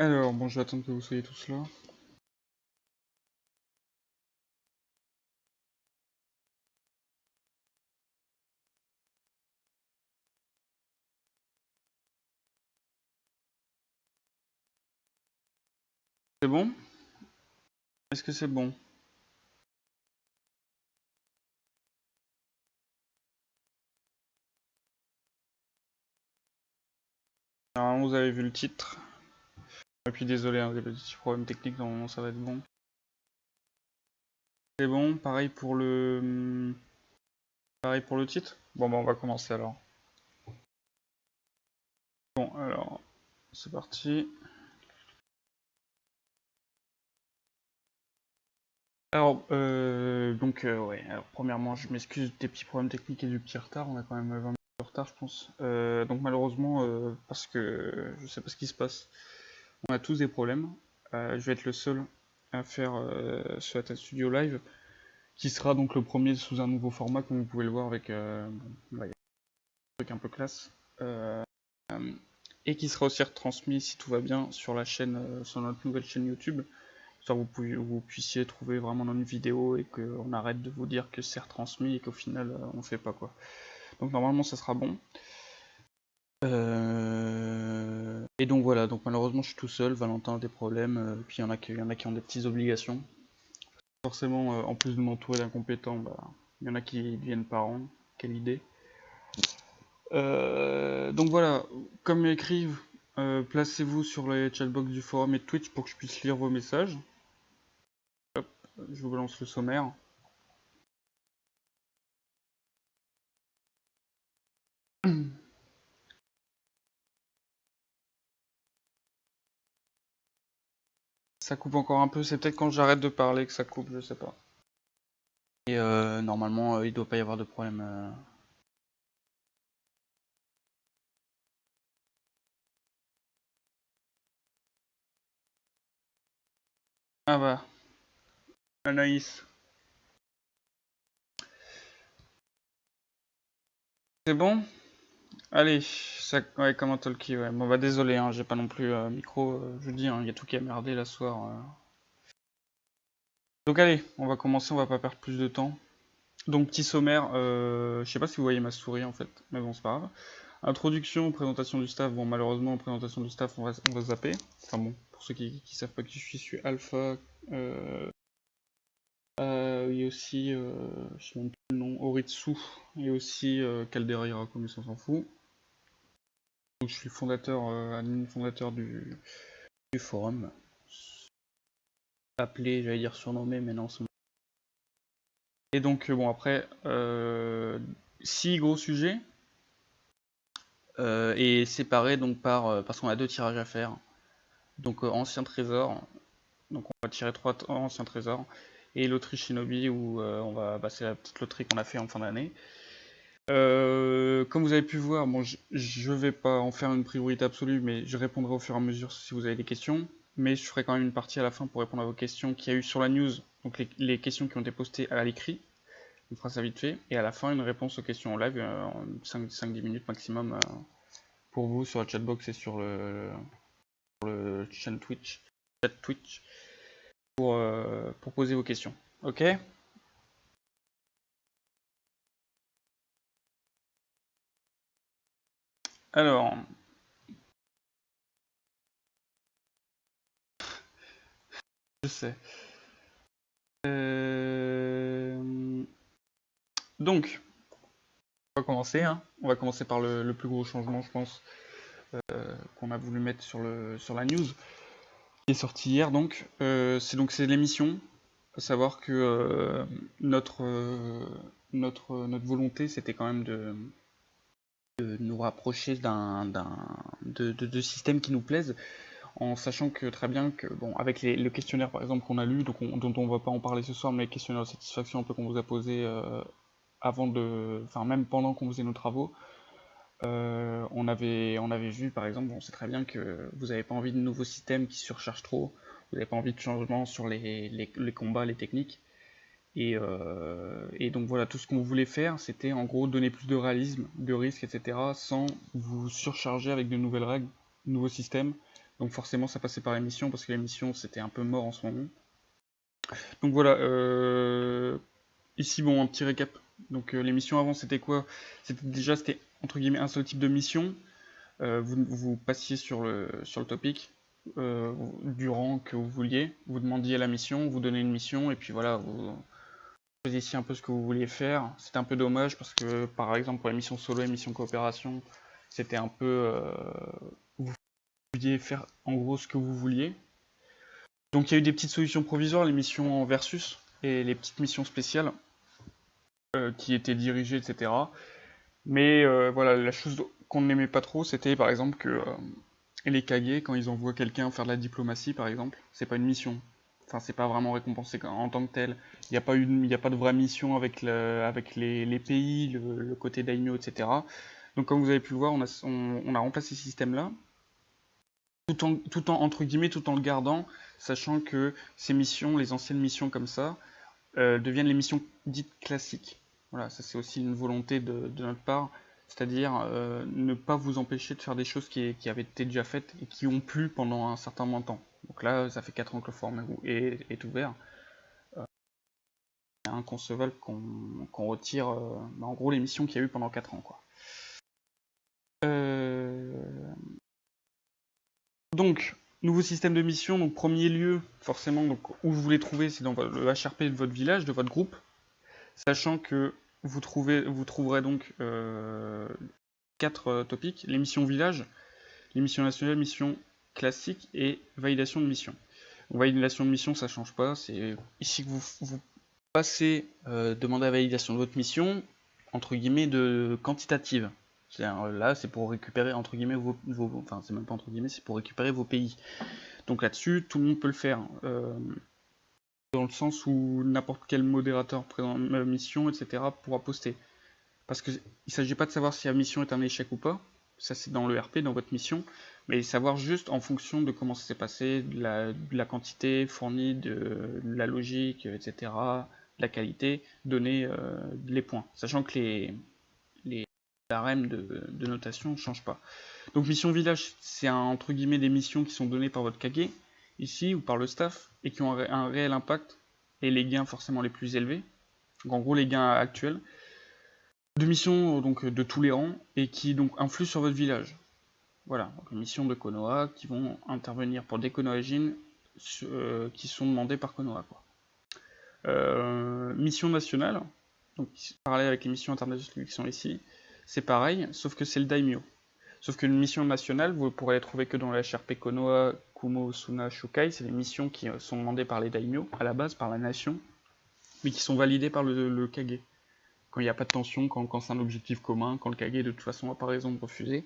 Alors, bon, je vais attendre que vous soyez tous là. C'est bon? Est-ce que c'est bon? Normalement, vous avez vu le titre. Et puis désolé, hein, des petits problèmes techniques, normalement ça va être bon. C'est bon, pareil pour le titre? Bon, bah on va commencer alors. Bon, alors, c'est parti. Alors, ouais. Alors, premièrement, je m'excuse des petits problèmes techniques et du petit retard. On a quand même 20 minutes de retard, je pense. Donc, malheureusement, parce que je sais pas ce qui se passe, on a tous des problèmes. Je vais être le seul à faire ce Atal Studio Live, qui sera donc le premier sous un nouveau format, comme vous pouvez le voir avec un truc un peu classe. Et qui sera aussi retransmis, si tout va bien, sur la chaîne, sur notre nouvelle chaîne YouTube. Genre vous puissiez trouver vraiment dans une vidéo et qu'on arrête de vous dire que c'est retransmis et qu'au final on fait pas quoi. Donc normalement ça sera bon. Et donc voilà, donc malheureusement je suis tout seul, Valentin a des problèmes, puis il y en a qui ont des petites obligations. Forcément, en plus de m'entourer d'incompétents, bah, il y en a qui deviennent parents, quelle idée. Donc voilà, comme écrivent, placez-vous sur les chatbox du forum et de Twitch pour que je puisse lire vos messages. Hop, je vous balance le sommaire. Ça coupe encore un peu, c'est peut-être quand j'arrête de parler que ça coupe, je sais pas. Et normalement, il doit pas y avoir de problème. Ah bah, Anaïs. C'est bon? Allez, ça... ouais, comme un talkie, ouais. Bon bah désolé, hein, j'ai pas non plus micro, je dis, il y a tout qui a merdé là ce soir. Donc allez, on va commencer, on va pas perdre plus de temps. Donc petit sommaire, je sais pas si vous voyez ma souris en fait, mais bon c'est pas grave. Introduction, présentation du staff, bon malheureusement présentation du staff on va zapper. Enfin bon, pour ceux qui savent pas qui je suis Alpha, il y a aussi, je sais même plus le nom, Oritsu, et aussi Caldera Hirako, mais ça on s'en fout. Donc je suis fondateur, admin fondateur du forum. Appelé, j'allais dire surnommé, mais non c'est... Et donc bon après, 6 gros sujets. Et séparé donc parce qu'on a deux tirages à faire. Donc ancien trésor, donc on va tirer 3 anciens trésors, et loterie Shinobi où c'est la petite loterie qu'on a fait en fin d'année. Comme vous avez pu voir, bon, je vais pas en faire une priorité absolue, mais je répondrai au fur et à mesure si vous avez des questions. Mais je ferai quand même une partie à la fin pour répondre à vos questions qu'il y a eu sur la news, donc les questions qui ont été postées à l'écrit. On fera ça vite fait. Et à la fin, une réponse aux questions en live en 5-10 minutes maximum pour vous sur la chatbox et sur le chaîne Twitch, chat Twitch pour poser vos questions. Ok? Alors, je sais. Donc, on va commencer. Hein. On va commencer par le plus gros changement, je pense, qu'on a voulu mettre sur la news qui est sortie hier. Donc, c'est l'émission. À savoir que notre volonté, c'était quand même de nous rapprocher de systèmes qui nous plaisent, en sachant que très bien que, bon, avec le questionnaire par exemple qu'on a lu, dont on va pas en parler ce soir, mais les questionnaires de satisfaction un peu qu'on vous a posé enfin même pendant qu'on faisait nos travaux, on avait vu par exemple, on sait très bien que vous n'avez pas envie de nouveaux systèmes qui surchargent trop, vous n'avez pas envie de changement sur les combats, les techniques, et donc voilà, tout ce qu'on voulait faire, c'était en gros donner plus de réalisme, de risque, etc., sans vous surcharger avec de nouvelles règles, de nouveaux systèmes, Donc forcément ça passait par l'émission parce que l'émission c'était un peu mort en ce moment. Donc voilà, ici bon un petit récap. Donc l'émission avant c'était quoi? C'était entre guillemets un seul type de mission. Vous passiez sur le topic du rang que vous vouliez, vous demandiez la mission, vous donnez une mission et puis voilà, vous choisissiez un peu ce que vous vouliez faire. C'était un peu dommage parce que par exemple pour les missions solo et missions coopération, c'était un peu vous pouviez faire en gros ce que vous vouliez. Donc il y a eu des petites solutions provisoires, les missions en versus et les petites missions spéciales qui étaient dirigées, etc. Mais voilà, la chose qu'on n'aimait pas trop, c'était par exemple que les Kage, quand ils envoient quelqu'un faire de la diplomatie, par exemple, c'est pas une mission. Enfin, c'est pas vraiment récompensé en tant que tel. Il n'y a pas de vraie mission avec les pays, le côté daimyo, etc. Donc, comme vous avez pu le voir, on a remplacé ce système-là, entre guillemets, tout en le gardant, sachant que ces missions, les anciennes missions comme ça, deviennent les missions dites classiques. Voilà, ça c'est aussi une volonté de notre part, c'est-à-dire ne pas vous empêcher de faire des choses qui avaient été déjà faites et qui ont plu pendant un certain moment de temps. Donc là, ça fait 4 ans que le forum est ouvert. C'est inconcevable qu'on retire en gros les missions qu'il y a eu pendant 4 ans. Quoi. Donc, nouveau système de mission, donc premier lieu, forcément, donc, où vous les trouvez, c'est dans le HRP de votre village, de votre groupe, sachant que vous trouverez donc 4 topics, les missions village, les missions nationales, missions classiques et validation de mission. Donc, validation de mission, ça change pas, c'est ici que vous passez demander la validation de votre mission, entre guillemets, de quantitative. Là, c'est pour récupérer, entre guillemets, enfin, c'est même pas entre guillemets, c'est pour récupérer vos pays. Donc là-dessus, tout le monde peut le faire. Dans le sens où n'importe quel modérateur présent dans la mission, etc., pourra poster. Parce qu'il ne s'agit pas de savoir si la mission est un échec ou pas, ça c'est dans le RP, dans votre mission, mais savoir juste en fonction de comment ça s'est passé, de la quantité fournie, de la logique, etc., de la qualité, donner les points. Sachant que les barèmes de notation ne changent pas. Donc mission village, c'est entre guillemets des missions qui sont données par votre Kage, ici, ou par le staff, et qui ont un réel impact, et les gains forcément les plus élevés. Donc en gros les gains actuels, de missions donc de tous les rangs, et qui donc influent sur votre village. Voilà, donc les missions de Konoha qui vont intervenir pour des Konohajin qui sont demandées par Konoha. Quoi. Mission nationale, donc parallèle avec les missions internationales qui sont ici, c'est pareil, sauf que c'est le daimyo. Sauf qu'une mission nationale, vous pourrez les trouver que dans la HRP Konoha, Kumo, Suna, Shukai, c'est des missions qui sont demandées par les daimyo, à la base, par la nation, mais qui sont validées par le Kage. Quand il n'y a pas de tension, quand c'est un objectif commun, quand le Kage de toute façon n'a pas raison de refuser.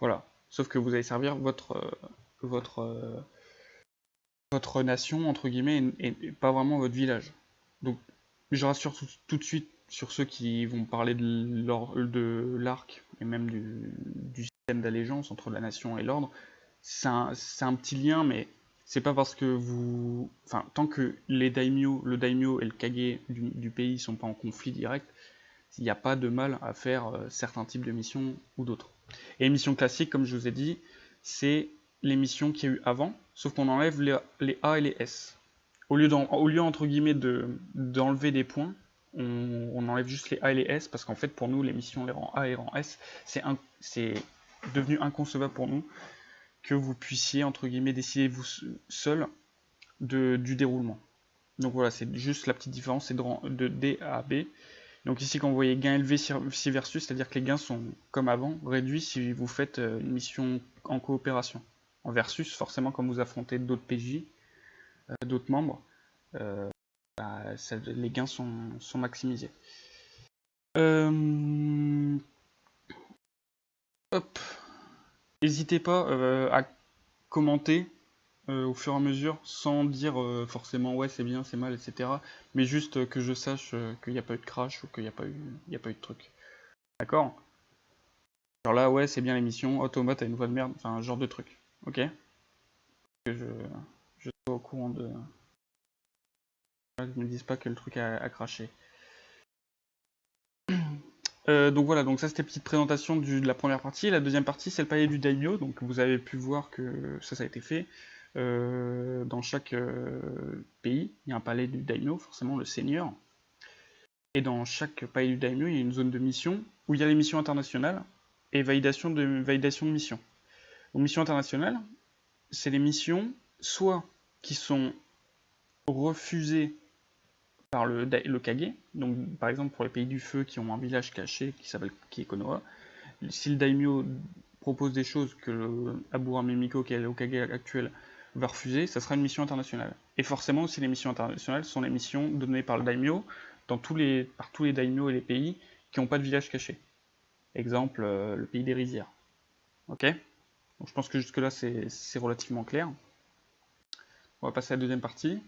Voilà. Sauf que vous allez servir votre nation, entre guillemets, et pas vraiment votre village. Donc, je rassure tout de suite sur ceux qui vont parler de l'arc, et même du système d'allégeance entre la nation et l'ordre. C'est un petit lien, mais c'est pas parce que vous... Enfin, tant que le daimyo et le kage du pays sont pas en conflit direct, il n'y a pas de mal à faire certains types de missions ou d'autres. Et les missions classiques, comme je vous ai dit, c'est les missions qu'il y a eu avant, sauf qu'on enlève les A et les S. Au lieu entre guillemets d'enlever des points, on enlève juste les A et les S, parce qu'en fait pour nous les missions les rangs A et les rangs S, c'est devenu inconcevable pour nous que vous puissiez entre guillemets décider vous seul du déroulement. Donc voilà, c'est juste la petite différence, c'est de D à B. Donc ici quand vous voyez gain élevé si versus, c'est-à-dire que les gains sont comme avant, réduits si vous faites une mission en coopération. En versus, forcément comme vous affrontez d'autres PJ, d'autres membres, les gains sont maximisés. Hop. N'hésitez pas à commenter au fur et à mesure, sans dire forcément ouais c'est bien, c'est mal, etc. Mais juste que je sache qu'il n'y a pas eu de crash ou qu'il n'y a pas eu de truc. D'accord? Genre là ouais c'est bien l'émission, Automate a une voix de merde, enfin un genre de truc. Ok? Que je sois au courant de... Je me dise pas que le truc a craché. Donc voilà, donc ça c'était petite présentation de la première partie. La deuxième partie, c'est le palais du daimyo. Donc vous avez pu voir que ça a été fait. Dans chaque pays, il y a un palais du daimyo, forcément le seigneur. Et dans chaque palais du daimyo, il y a une zone de mission où il y a les missions internationales et validation de mission. Donc missions internationales, c'est les missions soit qui sont refusées par le Kage, donc par exemple pour les pays du feu qui ont un village caché qui est Konoha, si le daimyo propose des choses que le Abura Mimiko, qui est le Kage actuel, va refuser, ça sera une mission internationale. Et forcément aussi les missions internationales sont les missions données par le daimyo par tous les daimyo et les pays qui n'ont pas de village caché. Exemple, le pays des rizières. Ok? Donc je pense que jusque là c'est relativement clair. On va passer à la deuxième partie.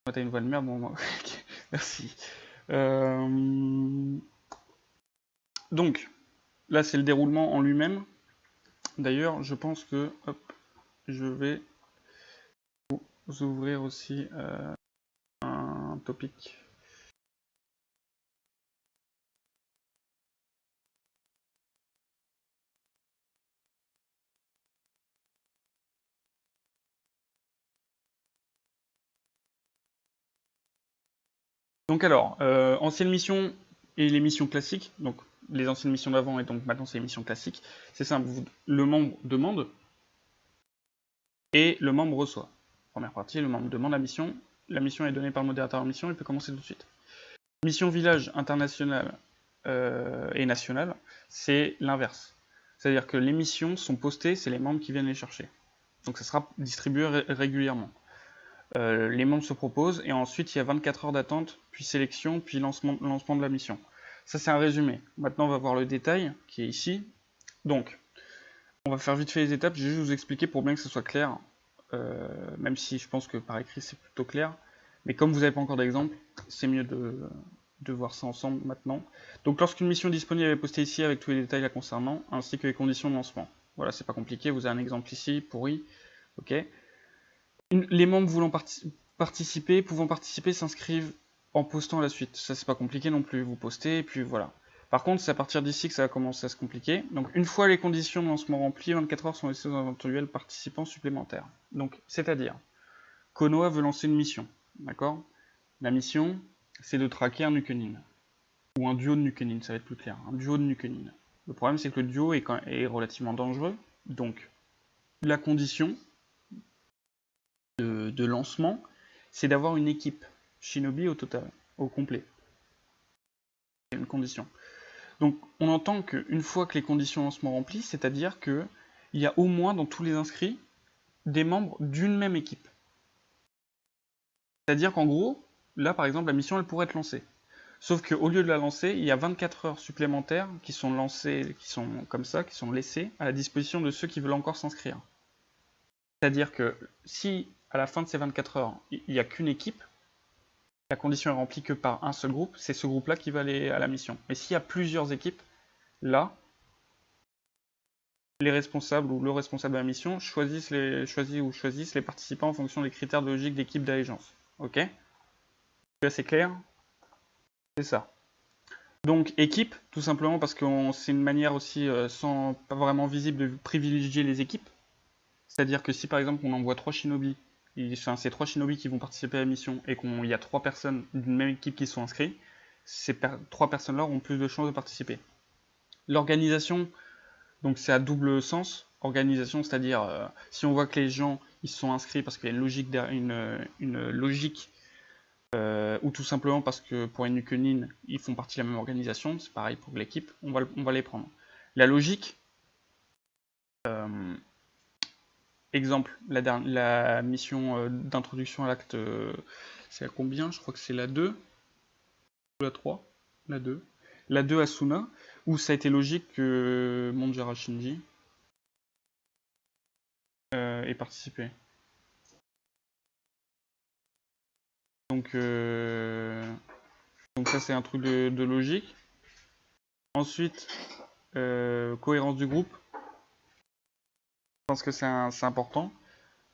T'as une voix de merde, bon, merci. Donc, là c'est le déroulement en lui-même. D'ailleurs, je pense que, hop, je vais vous ouvrir aussi un topic. Donc alors, anciennes missions et les missions classiques, donc les anciennes missions d'avant et donc maintenant c'est les missions classiques, c'est simple, le membre demande et le membre reçoit. Première partie, le membre demande la mission est donnée par le modérateur en mission, il peut commencer tout de suite. Mission village internationale et nationale, c'est l'inverse. C'est-à-dire que les missions sont postées, c'est les membres qui viennent les chercher. Donc ça sera distribué régulièrement. Les membres se proposent et ensuite il y a 24 heures d'attente, puis sélection, puis lancement de la mission. Ça c'est un résumé. Maintenant on va voir le détail qui est ici. Donc, on va faire vite fait les étapes, je vais juste vous expliquer pour bien que ce soit clair, même si je pense que par écrit c'est plutôt clair. Mais comme vous n'avez pas encore d'exemple, c'est mieux de voir ça ensemble maintenant. Donc lorsqu'une mission disponible est postée ici avec tous les détails la concernant, ainsi que les conditions de lancement. Voilà, c'est pas compliqué, vous avez un exemple ici, pourri, ok. Les membres pouvant participer s'inscrivent en postant la suite. Ça c'est pas compliqué non plus, vous postez et puis voilà. Par contre, c'est à partir d'ici que ça va commencer à se compliquer. Donc une fois les conditions de lancement remplies, 24 heures sont laissées aux éventuels participants supplémentaires. Donc, c'est-à-dire, Konoha veut lancer une mission, d'accord? La mission, c'est de traquer un Nukenin. Ou un duo de Nukenin, ça va être plus clair. Un duo de Nukenin. Le problème, c'est que le duo est relativement dangereux. Donc, la condition de lancement, c'est d'avoir une équipe Shinobi au total, au complet. C'est une condition. Donc, on entend qu'une fois que les conditions de lancement remplies, c'est-à-dire qu'il y a au moins dans tous les inscrits des membres d'une même équipe. C'est-à-dire qu'en gros, là par exemple, la mission elle pourrait être lancée. Sauf qu'au lieu de la lancer, il y a 24 heures supplémentaires qui sont lancées, qui sont comme ça, qui sont laissées à la disposition de ceux qui veulent encore s'inscrire. C'est-à-dire que si à la fin de ces 24 heures, il n'y a qu'une équipe, la condition est remplie que par un seul groupe, c'est ce groupe-là qui va aller à la mission. Mais s'il y a plusieurs équipes, là, les responsables ou le responsable de la mission choisissent les participants en fonction des critères de logique d'équipe d'allégeance. Ok? C'est clair? C'est ça. Donc équipe, tout simplement parce que c'est une manière aussi, sans pas vraiment visible, de privilégier les équipes. C'est-à-dire que si par exemple on envoie 3 shinobi, c'est 3 shinobi qui vont participer à la mission et qu'il y a 3 personnes d'une même équipe qui sont inscrites, ces 3 personnes-là auront plus de chances de participer. L'organisation, donc c'est à double sens. Organisation, c'est-à-dire si on voit que les gens ils sont inscrits parce qu'il y a une logique ou tout simplement parce que pour une Nukenin, ils font partie de la même organisation, c'est pareil pour l'équipe, on va les prendre. La logique, exemple, la mission d'introduction à l'acte, c'est la combien? Je crois que c'est la 2, ou la 3, la 2. La 2 Asuna, où ça a été logique que Monjara Shinji ait participé. Donc ça c'est un truc de logique. Ensuite, cohérence du groupe. Je pense que c'est important.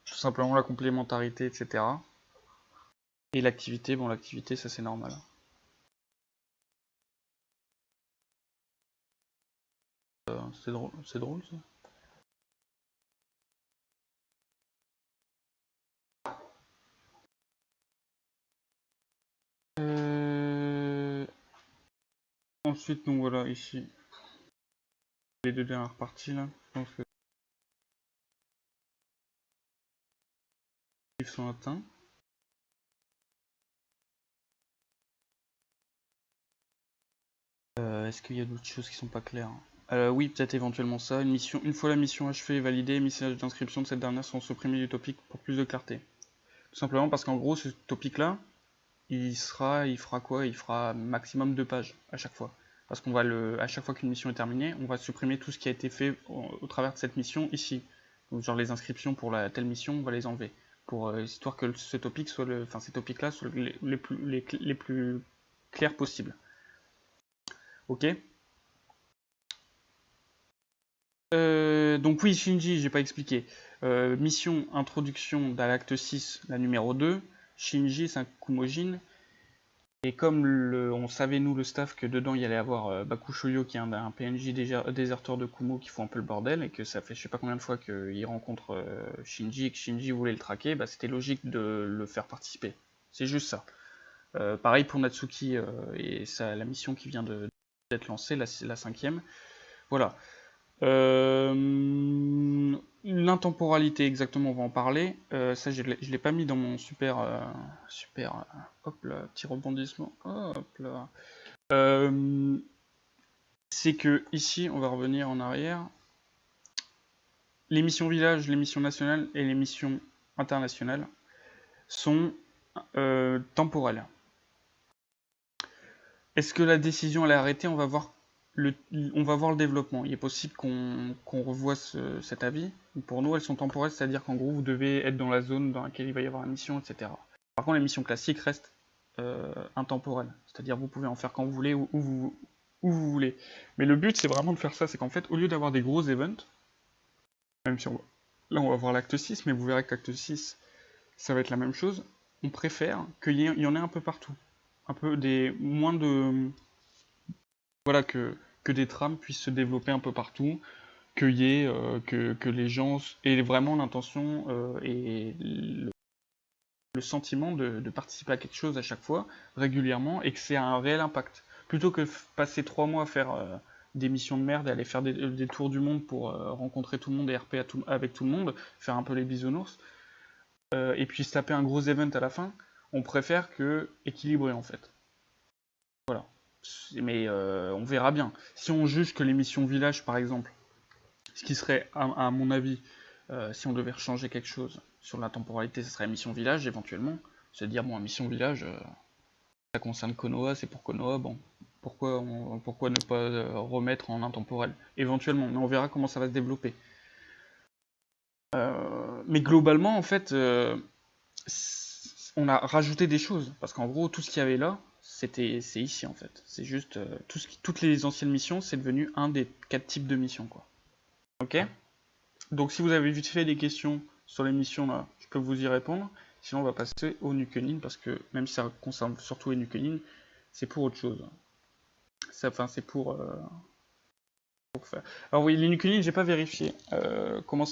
Tout simplement la complémentarité, etc. Et l'activité, bon l'activité ça c'est normal. C'est drôle ça. Ensuite, donc voilà, ici, les deux dernières parties là, je pense que ils sont atteints. Est-ce qu'il y a d'autres choses qui sont pas claires? Oui, peut-être éventuellement ça. Une fois la mission achevée et validée, les messages d'inscription de cette dernière seront supprimés du topic pour plus de clarté. Tout simplement parce qu'en gros, ce topic là, il fera quoi? Il fera maximum 2 pages à chaque fois. Parce qu'on va à chaque fois qu'une mission est terminée, on va supprimer tout ce qui a été fait au travers de cette mission ici. Donc genre les inscriptions pour la telle mission, on va les enlever. Pour histoire que ce topic soit ces topics là soient les plus clairs possibles. Ok. Donc oui, Shinji, j'ai pas expliqué. Mission introduction dans l'acte 6, la numéro 2. Shinji, c'est un Kumojin. Et comme on savait, nous, le staff, que dedans, il y allait avoir Bakushoyo, qui est un PNJ déserteur de Kumo, qui fout un peu le bordel, et que ça fait je sais pas combien de fois qu'il rencontre Shinji, et que Shinji voulait le traquer, bah, c'était logique de le faire participer. C'est juste ça. Pareil pour Natsuki et la mission qui vient d'être lancée, la 5ème. Voilà. L'intemporalité, exactement, on va en parler. Ça, je l'ai pas mis dans mon super. Hop là, petit rebondissement. Hop là. C'est que ici, on va revenir en arrière. Les missions village, les missions nationales et les missions internationales sont temporelles. Est-ce que la décision elle est arrêtée? On va voir le développement. Il est possible qu'on revoie cet avis. Pour nous, elles sont temporelles, c'est-à-dire qu'en gros, vous devez être dans la zone dans laquelle il va y avoir une mission, etc. Par contre, les missions classiques restent intemporelles. C'est-à-dire vous pouvez en faire quand vous voulez, où vous voulez. Mais le but, c'est vraiment de faire ça. C'est qu'en fait, au lieu d'avoir des gros events, même si là, on va voir l'acte 6, mais vous verrez que l'acte 6, ça va être la même chose. On préfère qu'il y en ait un peu partout. Un peu moins de... Voilà, que des trames puissent se développer un peu partout, que les gens aient vraiment l'intention et le sentiment de participer à quelque chose à chaque fois, régulièrement, et que c'est un réel impact. Plutôt que passer 3 mois à faire des missions de merde et aller faire des tours du monde pour rencontrer tout le monde et RP avec tout le monde, faire un peu les bisounours, et puis se taper un gros event à la fin, on préfère que équilibrer en fait. Voilà. Mais on verra bien. Si on juge que les missions village, par exemple, ce qui serait, à mon avis, si on devait changer quelque chose sur la temporalité, ce serait mission village éventuellement. Se dire, bon, mission village, ça concerne Konoha, c'est pour Konoha, bon, pourquoi ne pas remettre en intemporel éventuellement, mais on verra comment ça va se développer. Mais globalement, en fait, on a rajouté des choses, parce qu'en gros, tout ce qu'il y avait là, c'est ici en fait. C'est juste, toutes les anciennes missions, c'est devenu un des 4 types de missions, quoi. Ok. Donc si vous avez vite fait des questions sur les missions là, je peux vous y répondre. Sinon on va passer au Nukenin parce que même si ça concerne surtout les Nukenin, c'est pour autre chose. Enfin c'est pour faire. Alors oui, les Nukenin, j'ai pas vérifié comment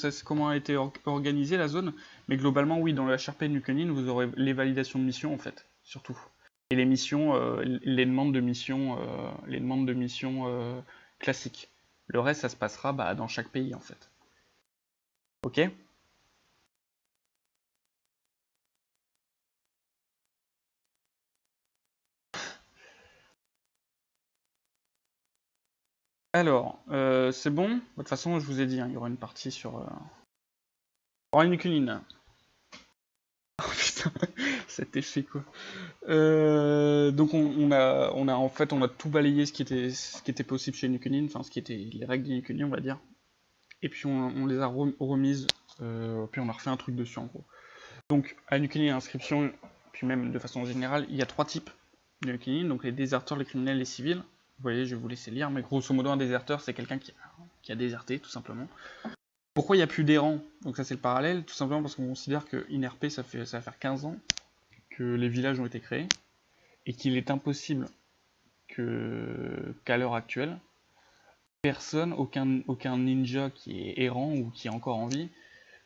a été organisée la zone, mais globalement oui, dans le HRP Nukenin, vous aurez les validations de missions en fait, surtout. Et les missions, les demandes de missions, classiques. Le reste, ça se passera dans chaque pays en fait. Ok. Alors, c'est bon. De toute façon, je vous ai dit, hein, il y aura une partie sur. Oh, une culine. Oh putain, cet effet quoi. Donc en fait on a tout balayé ce qui était possible chez Nukenin, enfin ce qui était les règles de Nukenin on va dire. Et puis on les a remises, puis on a refait un truc dessus en gros. Donc à Nukenin inscription, puis même de façon générale, il y a 3 types de Nukenin, donc les déserteurs, les criminels, les civils. Vous voyez, je vais vous laisser lire, mais grosso modo un déserteur c'est quelqu'un qui a déserté tout simplement. Pourquoi il n'y a plus d'errants? Donc ça c'est le parallèle, tout simplement parce qu'on considère que INRP ça va faire 15 ans que les villages ont été créés, et qu'il est impossible qu'à l'heure actuelle, personne, aucun ninja qui est errant ou qui est encore en vie,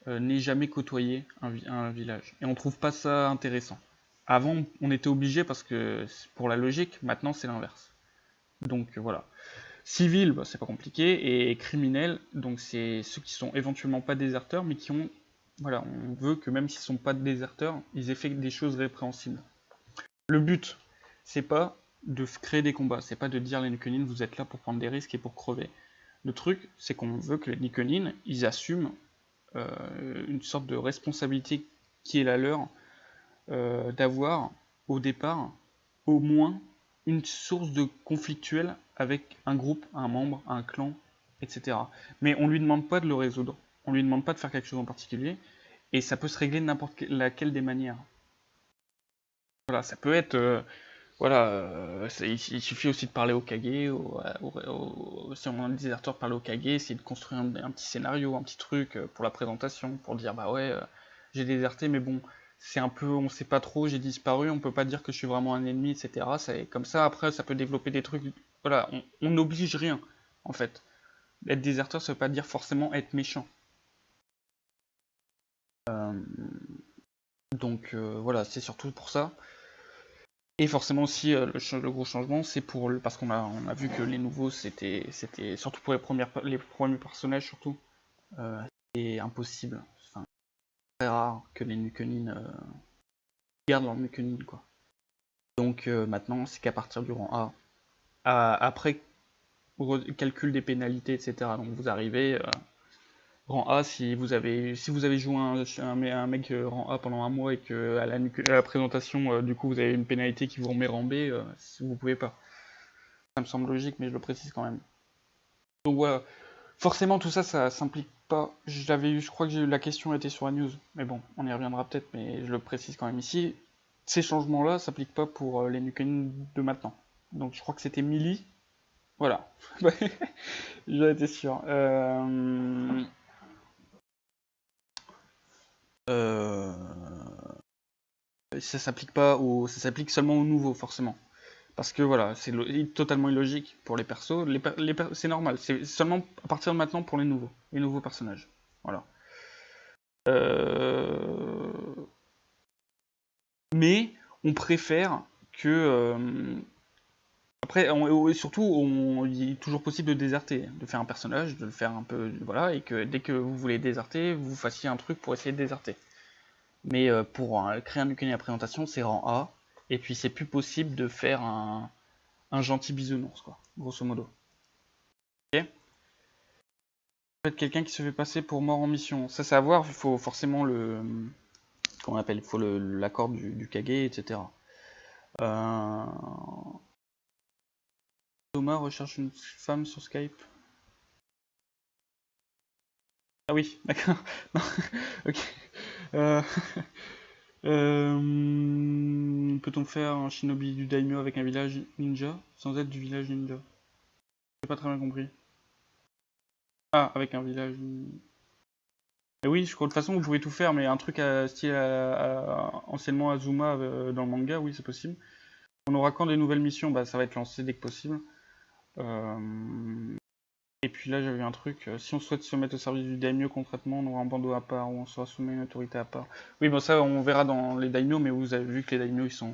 n'ait jamais côtoyé un village. Et on trouve pas ça intéressant. Avant, on était obligé parce que pour la logique, maintenant c'est l'inverse. Donc voilà. Civil, bah, c'est pas compliqué, et criminel, donc c'est ceux qui sont éventuellement pas déserteurs, mais qui ont, voilà, on veut que même s'ils sont pas déserteurs, ils aient fait des choses répréhensibles. Le but, c'est pas de créer des combats, c'est pas de dire les Nukenin, vous êtes là pour prendre des risques et pour crever. Le truc, c'est qu'on veut que les Nukenin, ils assument une sorte de responsabilité qui est la leur, d'avoir au départ au moins une source de conflictuel avec un groupe, un membre, un clan, etc. Mais on lui demande pas de le résoudre, on lui demande pas de faire quelque chose en particulier, et ça peut se régler de n'importe laquelle des manières. Voilà, ça peut être, voilà, il suffit aussi de parler au Kage, si on a un déserteur, parler au Kage, essayer de construire un petit scénario, un petit truc pour la présentation, pour dire bah ouais, j'ai déserté, mais bon, c'est un peu, on sait pas trop, j'ai disparu, on peut pas dire que je suis vraiment un ennemi, etc. Comme ça, après, ça peut développer des trucs. Voilà, on n'oblige rien, en fait. Être déserteur, ça veut pas dire forcément être méchant. Donc voilà, c'est surtout pour ça. Et forcément aussi, le gros changement, c'est parce qu'on a vu que les nouveaux, c'était surtout pour les premiers personnages, surtout, c'est impossible. Enfin, très rare que les Nukenin gardent leur Nukenin, quoi. Donc maintenant, c'est qu'à partir du rang A, après calcul des pénalités, etc. Donc vous arrivez, rang A, si vous avez joué un mec rang A pendant un mois et que à la présentation, du coup, vous avez une pénalité qui vous remet rang B, vous pouvez pas. Ça me semble logique, mais je le précise quand même. Donc voilà, forcément tout ça, ça s'implique pas. Je crois que la question était sur la news, mais bon, on y reviendra peut-être, mais je le précise quand même ici. Ces changements-là s'appliquent pas pour les Nukenin de maintenant. Donc je crois que c'était Millie. Voilà. J'en étais sûr. Ça s'applique pas ça s'applique seulement aux nouveaux forcément. Parce que voilà, c'est totalement illogique pour les persos. C'est normal, c'est seulement à partir de maintenant pour les nouveaux personnages. Voilà. Euh, Mais on préfère que. Après, surtout, il est toujours possible de déserter, de faire un personnage, de le faire un peu. Voilà, et que dès que vous voulez déserter, vous fassiez un truc pour essayer de déserter. Mais pour créer un Ukeni à présentation, c'est rang A. Et puis c'est plus possible de faire un gentil bisounours, quoi, grosso modo. Ok. En fait, quelqu'un qui se fait passer pour mort en mission. Ça, c'est à voir, il faut forcément comment on appelle, il faut l'accord du Kage, etc. Euh, Thomas recherche une femme sur Skype. Ah oui, d'accord. Non, ok. Euh, Peut-on faire un shinobi du daimyo avec un village ninja sans être du village ninja? J'ai pas très bien compris. Ah, avec un village. Et oui, je crois de toute façon vous pouvez tout faire, mais un truc style anciennement Azuma dans le manga, oui, c'est possible. On aura quand des nouvelles missions, bah ça va être lancé dès que possible. Et puis là, j'avais un truc, si on souhaite se mettre au service du daimyo concrètement, on aura un bandeau à part ou on sera soumis à une autorité à part. Oui, bon, ça, on verra dans les daimyo, mais vous avez vu que les daimyo, ils sont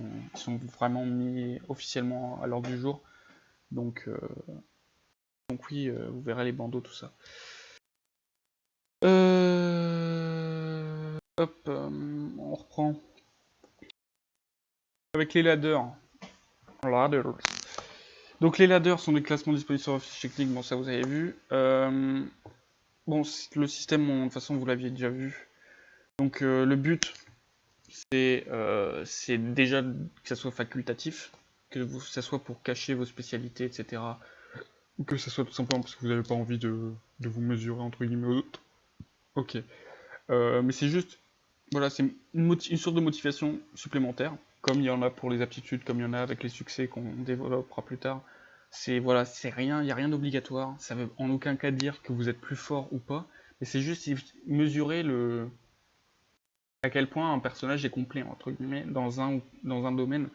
vraiment mis officiellement à l'ordre du jour. Donc oui, vous verrez les bandeaux, tout ça. Hop, on reprend. Avec les ladders. Donc les ladders sont des classements disponibles sur la fiche technique, bon ça vous avez vu. Bon, le système, de toute façon vous l'aviez déjà vu. Donc le but, c'est déjà que ça soit facultatif, que ça soit pour cacher vos spécialités, etc. Ou que ça soit tout simplement parce que vous n'avez pas envie de vous mesurer entre guillemets aux autres. Ok. Mais c'est juste, voilà, c'est une source de motivation supplémentaire, comme il y en a pour les aptitudes, comme il y en a avec les succès qu'on développera plus tard. C'est voilà, c'est rien, il n'y a rien d'obligatoire. Ça veut en aucun cas dire que vous êtes plus fort ou pas, mais c'est juste mesurer à quel point un personnage est complet entre guillemets dans un domaine.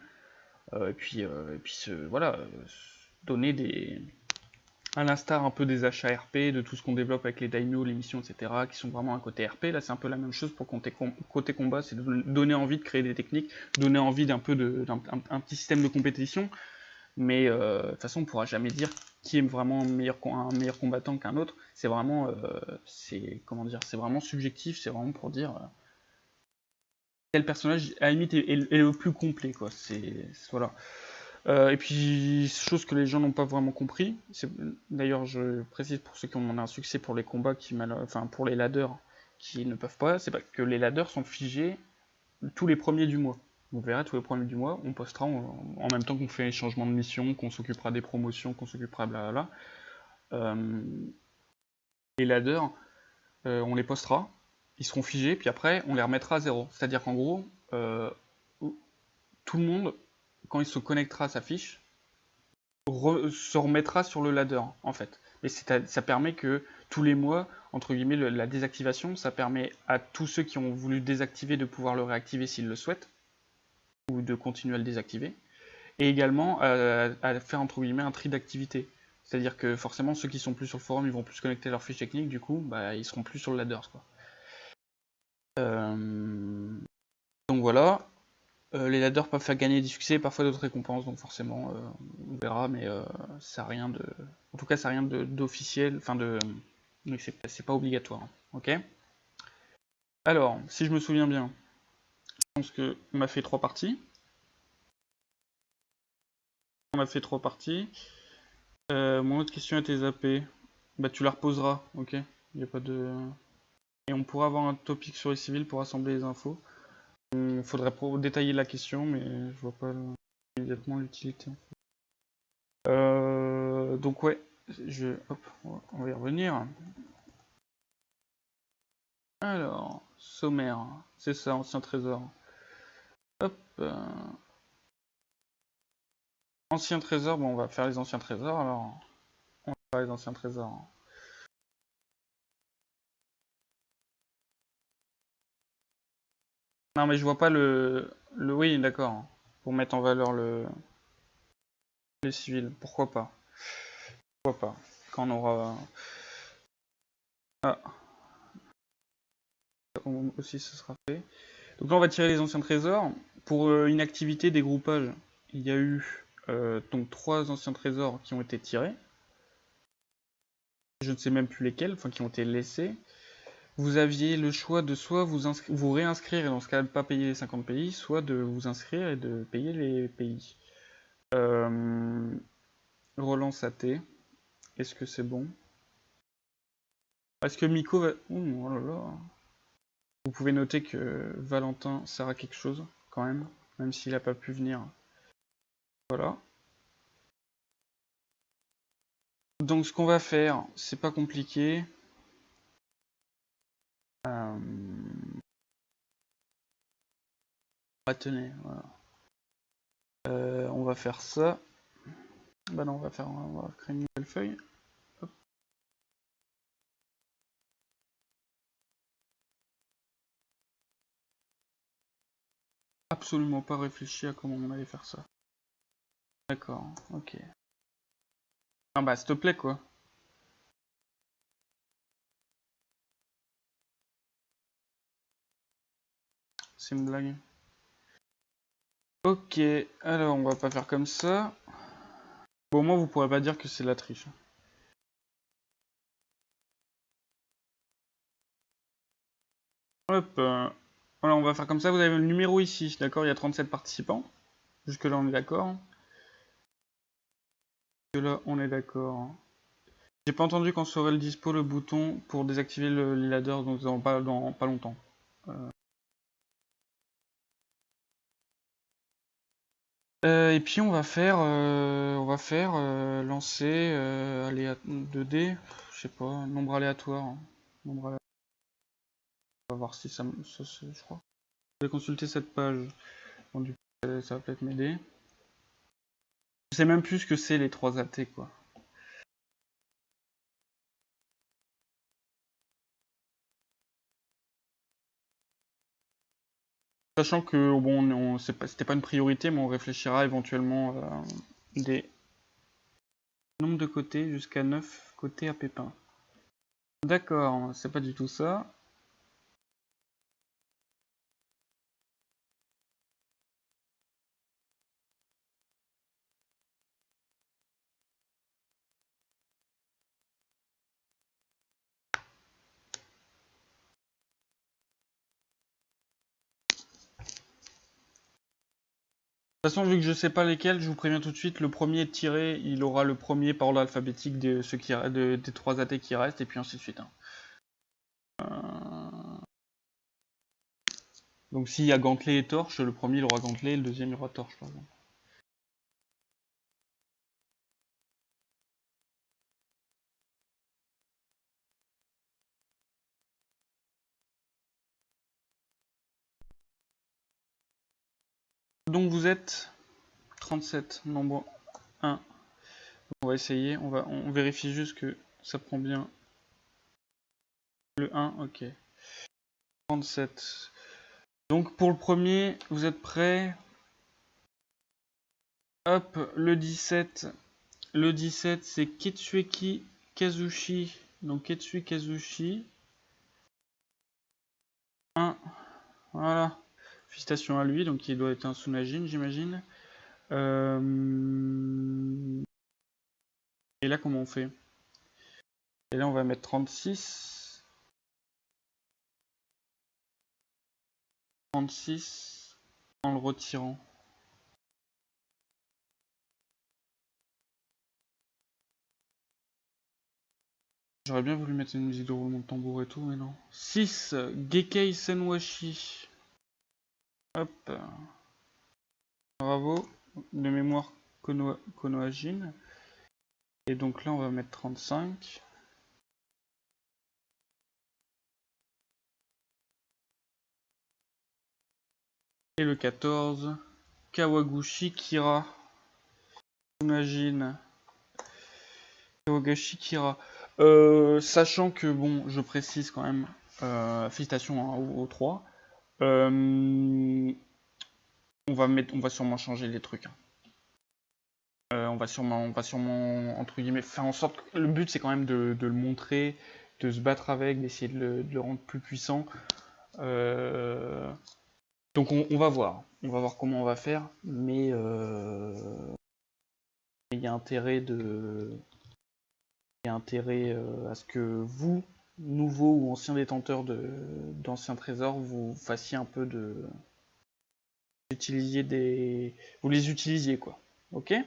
Et puis voilà, donner À l'instar un peu des achats RP, de tout ce qu'on développe avec les daimyo, les missions, etc., qui sont vraiment un côté RP, là c'est un peu la même chose pour côté combat, c'est de donner envie de créer des techniques, donner envie d'un peu d'un petit système de compétition, mais de toute façon on pourra jamais dire qui est vraiment un meilleur combattant qu'un autre, c'est vraiment, comment dire, c'est vraiment subjectif, c'est vraiment pour dire quel personnage à la limite est le plus complet, quoi, voilà. Et puis, chose que les gens n'ont pas vraiment compris, d'ailleurs je précise pour ceux qui ont un succès pour les combats, enfin pour les ladders qui ne peuvent pas, c'est pas que les ladders sont figés tous les premiers du mois. Vous verrez, tous les premiers du mois, on postera en même temps qu'on fait les changements de mission, qu'on s'occupera des promotions, qu'on s'occupera blablabla. Les ladders, on les postera, ils seront figés, puis après on les remettra à zéro. C'est-à-dire qu'en gros, tout le monde, quand il se connectera à sa fiche, se remettra sur le ladder en fait. Mais ça permet que tous les mois, entre guillemets, la désactivation, ça permet à tous ceux qui ont voulu désactiver de pouvoir le réactiver s'ils le souhaitent, ou de continuer à le désactiver, et également à faire entre guillemets un tri d'activité. C'est-à-dire que forcément ceux qui sont plus sur le forum, ils vont plus se connecter à leur fiche technique, du coup, bah, ils seront plus sur le ladder, quoi. Donc voilà. Les ladders peuvent faire gagner des succès, parfois d'autres récompenses, donc forcément, on verra, mais ça a rien de. En tout cas, ça a rien d'officiel, enfin de. Donc c'est pas obligatoire, hein, ok. Alors, si je me souviens bien, je pense qu'on a fait 3 parties. On a fait 3 parties. Mon autre question était zappée. Bah, tu la reposeras, ok. Il y a pas de. Et on pourra avoir un topic sur les civils pour rassembler les infos. Il faudrait détailler la question, mais je vois pas immédiatement l'utilité. Donc ouais, hop, on va y revenir. Alors, sommaire, c'est ça, ancien trésor. Hop. Ancien trésor, bon, on va faire les anciens trésors, alors. On va faire les anciens trésors. Non, mais je vois pas oui, d'accord. Pour mettre en valeur les civils, pourquoi pas. Pourquoi pas. Quand on aura... Ah, aussi, ce sera fait. Donc là, on va tirer les anciens trésors. Pour une activité des groupages, il y a eu donc 3 anciens trésors qui ont été tirés. Je ne sais même plus lesquels, enfin qui ont été laissés. Vous aviez le choix de soit vous réinscrire et dans ce cas ne pas payer les 50 pays, soit de vous inscrire et de payer les pays. Relance AT. Est-ce que c'est bon? Est-ce que Miko va... Ouh, oh là là. Vous pouvez noter que Valentin sert à quelque chose, quand même s'il n'a pas pu venir. Voilà. Donc ce qu'on va faire, c'est pas compliqué. Tenez, voilà. On va faire ça. Bah non, on va créer une nouvelle feuille. Hop. Absolument pas réfléchi à comment on allait faire ça. D'accord, ok. Ah bah s'il te plaît quoi. C'est une blague. Ok, alors on va pas faire comme ça. Bon, au moins vous pourrez pas dire que c'est de la triche. Hop, voilà, on va faire comme ça. Vous avez le numéro ici, d'accord? Il y a 37 participants. Jusque là on est d'accord. Jusque là on est d'accord. J'ai pas entendu quand serait le dispo le bouton pour désactiver les ladders donc dans pas longtemps. Et puis on va faire lancer 2D, je sais pas, nombre aléatoire. Hein. Nombre aléatoire. On va voir si ça je crois. Je vais consulter cette page. Bon, du coup, ça va peut-être m'aider. Je sais même plus ce que c'est les 3 AT quoi. Sachant que bon, c'était pas une priorité, mais on réfléchira éventuellement des Nombre de côtés jusqu'à 9 côtés à pépin. D'accord, c'est pas du tout ça. De toute façon, vu que je sais pas lesquels, je vous préviens tout de suite, le premier tiré, il aura le premier par ordre alphabétique des 3 AT qui restent, et puis ainsi de suite. Hein. Donc s'il y a gantelet et torche, le premier il aura gantelet, le deuxième il aura torche par exemple. Donc vous êtes 37, nombre 1. On va essayer, on vérifie juste que ça prend bien le 1, ok. 37. Donc pour le premier, vous êtes prêts? Hop, le 17. Le 17 c'est Ketsueki Kazushi. Donc Ketsueki Kazushi. 1. Voilà. Félicitations à lui, donc il doit être un Sunajin, j'imagine. Et là, comment on fait? Et là, on va mettre 36. 36 en le retirant. J'aurais bien voulu mettre une musique de roulement de tambour et tout, mais non. 6. Gekei Senwashi. Hop. Bravo. De mémoire Konohajin. Et donc là, on va mettre 35. Et le 14. Kawaguchi Kira. Konohajin. Kawaguchi Kira. Sachant que, bon, je précise quand même, félicitations hein, aux 3. On va sûrement changer les trucs. Hein. On va sûrement, entre guillemets, faire en sorte que le but c'est quand même de le montrer, de se battre avec, d'essayer de le rendre plus puissant. Donc on va voir. On va voir comment on va faire, mais il y a intérêt à ce que vous, nouveaux ou anciens détenteurs d'anciens trésors, vous fassiez un peu de... Vous les utilisiez, quoi. Ok? Il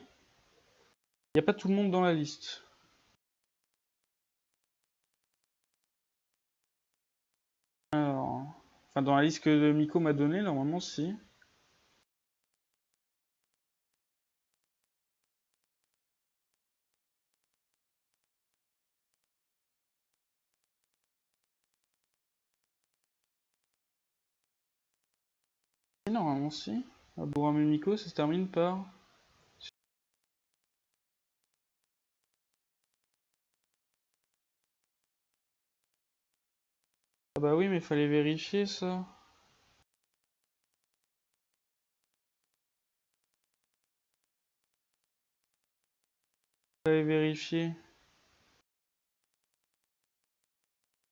n'y a pas tout le monde dans la liste. Alors... Enfin, dans la liste que Miko m'a donnée, normalement, si. Et normalement, si. Aburame Miko, ça se termine par... Ah bah oui, mais fallait vérifier ça. Fallait vérifier.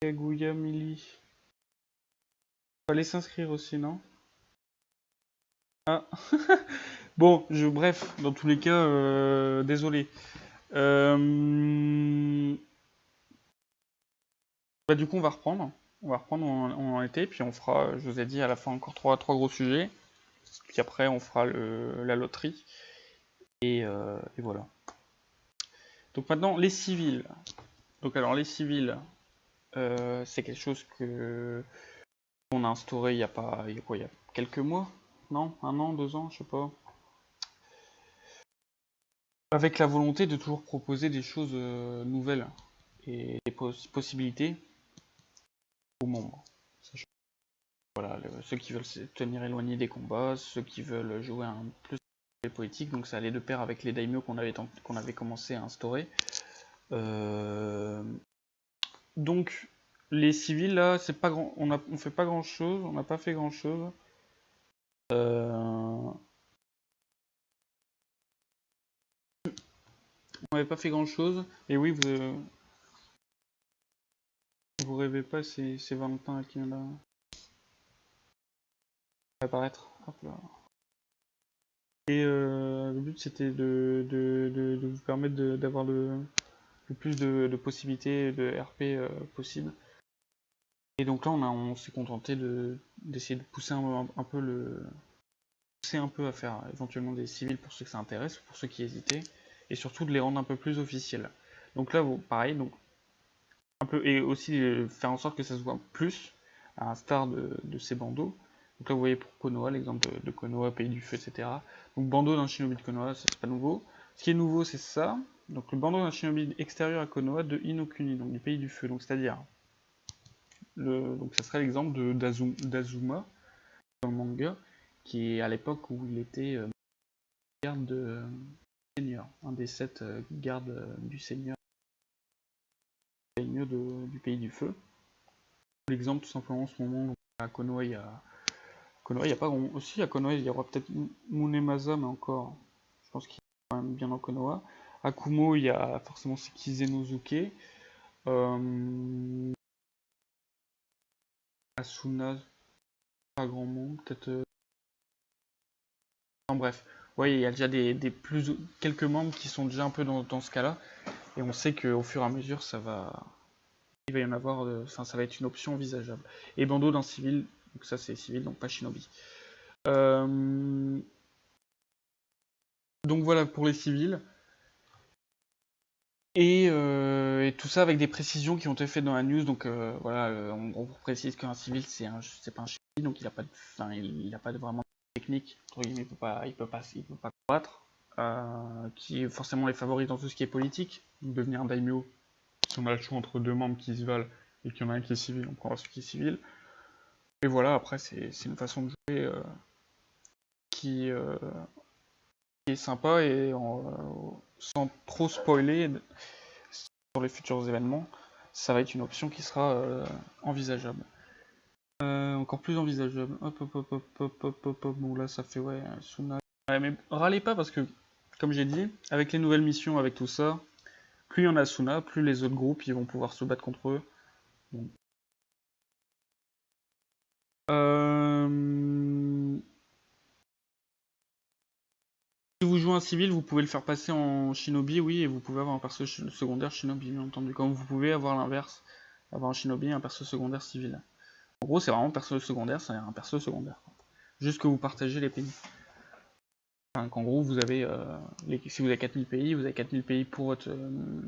Kaguya Mili. Fallait s'inscrire aussi, non? Ah. Bon, bref, dans tous les cas, désolé. Bah du coup, on va reprendre. On va reprendre où on en était, puis on fera, je vous ai dit, à la fin encore trois gros sujets. Puis après, on fera la loterie. Et voilà. Donc maintenant, les civils. Donc alors, les civils, c'est quelque chose qu'on a instauré il y a quelques mois? Non? 1 an, 2 ans, je sais pas. Avec la volonté de toujours proposer des choses nouvelles et des possibilités aux membres. Voilà, ceux qui veulent se tenir éloignés des combats, ceux qui veulent jouer un plus politique, donc ça allait de pair avec les daimyo qu'on avait commencé à instaurer. Donc les civils là, c'est pas grand, on fait pas grand chose, on n'a pas fait grand chose. On n'avait pas fait grand chose. Et oui, vous rêvez pas, c'est Valentin qui vient d'apparaître. Hop là. Et le but c'était de vous permettre d'avoir le plus de possibilités de RP possible. Et donc là on s'est contenté d'essayer de pousser un peu pousser un peu à faire éventuellement des civils pour ceux que ça intéresse, pour ceux qui hésitaient, et surtout de les rendre un peu plus officiels. Donc là, pareil, donc un peu, et aussi faire en sorte que ça se voit plus, à l'instar de ces bandeaux. Donc là, vous voyez pour Konoha, l'exemple de Konoha, Pays du Feu, etc. Donc bandeau d'un shinobi de Konoha, ça c'est pas nouveau. Ce qui est nouveau, c'est ça. Donc le bandeau d'un shinobi extérieur à Konoha de Inokuni, donc du Pays du Feu. Donc c'est-à-dire, donc ça serait l'exemple d'Azuma dans le manga, qui est à l'époque où il était garde de Seigneur, un des 7 gardes du Seigneur du Pays du Feu. L'exemple tout simplement en ce moment, donc, à Konoha, il y a pas grand... Aussi à Konoha, il y aura peut-être Munemasa, mais encore, je pense qu'il est quand même bien dans Konoha. À Kumo, il y a forcément Sekize Nozuke. Asuna, pas grand monde, peut-être... Enfin bref, ouais, il y a déjà quelques membres qui sont déjà un peu dans ce cas-là, et on sait qu'au fur et à mesure, il va y en avoir, ça va être une option envisageable. Et bandeau d'un civil, donc ça c'est civil, donc pas shinobi. Donc voilà pour les civils. Et tout ça avec des précisions qui ont été faites dans la news. Donc voilà, on précise qu'un civil c'est pas un shinobi, donc il n'a pas vraiment de technique. Entre guillemets, il peut pas combattre. Qui forcément les favorise dans tout ce qui est politique. Donc devenir un daimyo. Si on a le choix entre deux membres qui se valent et qu'il y en a un qui est civil, on prendra celui qui est civil. Et voilà, après c'est une façon de jouer qui est sympa et sans trop spoiler sur les futurs événements, ça va être une option qui sera envisageable. Encore plus envisageable. Hop. Bon là ça fait ouais, Suna. Ouais, mais râlez pas parce que, comme j'ai dit, avec les nouvelles missions, avec tout ça, plus il y en a Suna, plus les autres groupes ils vont pouvoir se battre contre eux. Bon. Si vous jouez un civil, vous pouvez le faire passer en shinobi, oui, et vous pouvez avoir un perso secondaire shinobi, bien entendu. Comme vous pouvez avoir l'inverse, avoir un shinobi et un perso secondaire civil. En gros, c'est vraiment perso secondaire, c'est un perso secondaire. Juste que vous partagez les pays. Enfin, qu'en gros, vous avez, si vous avez 4000 pays, vous avez 4000 pays pour votre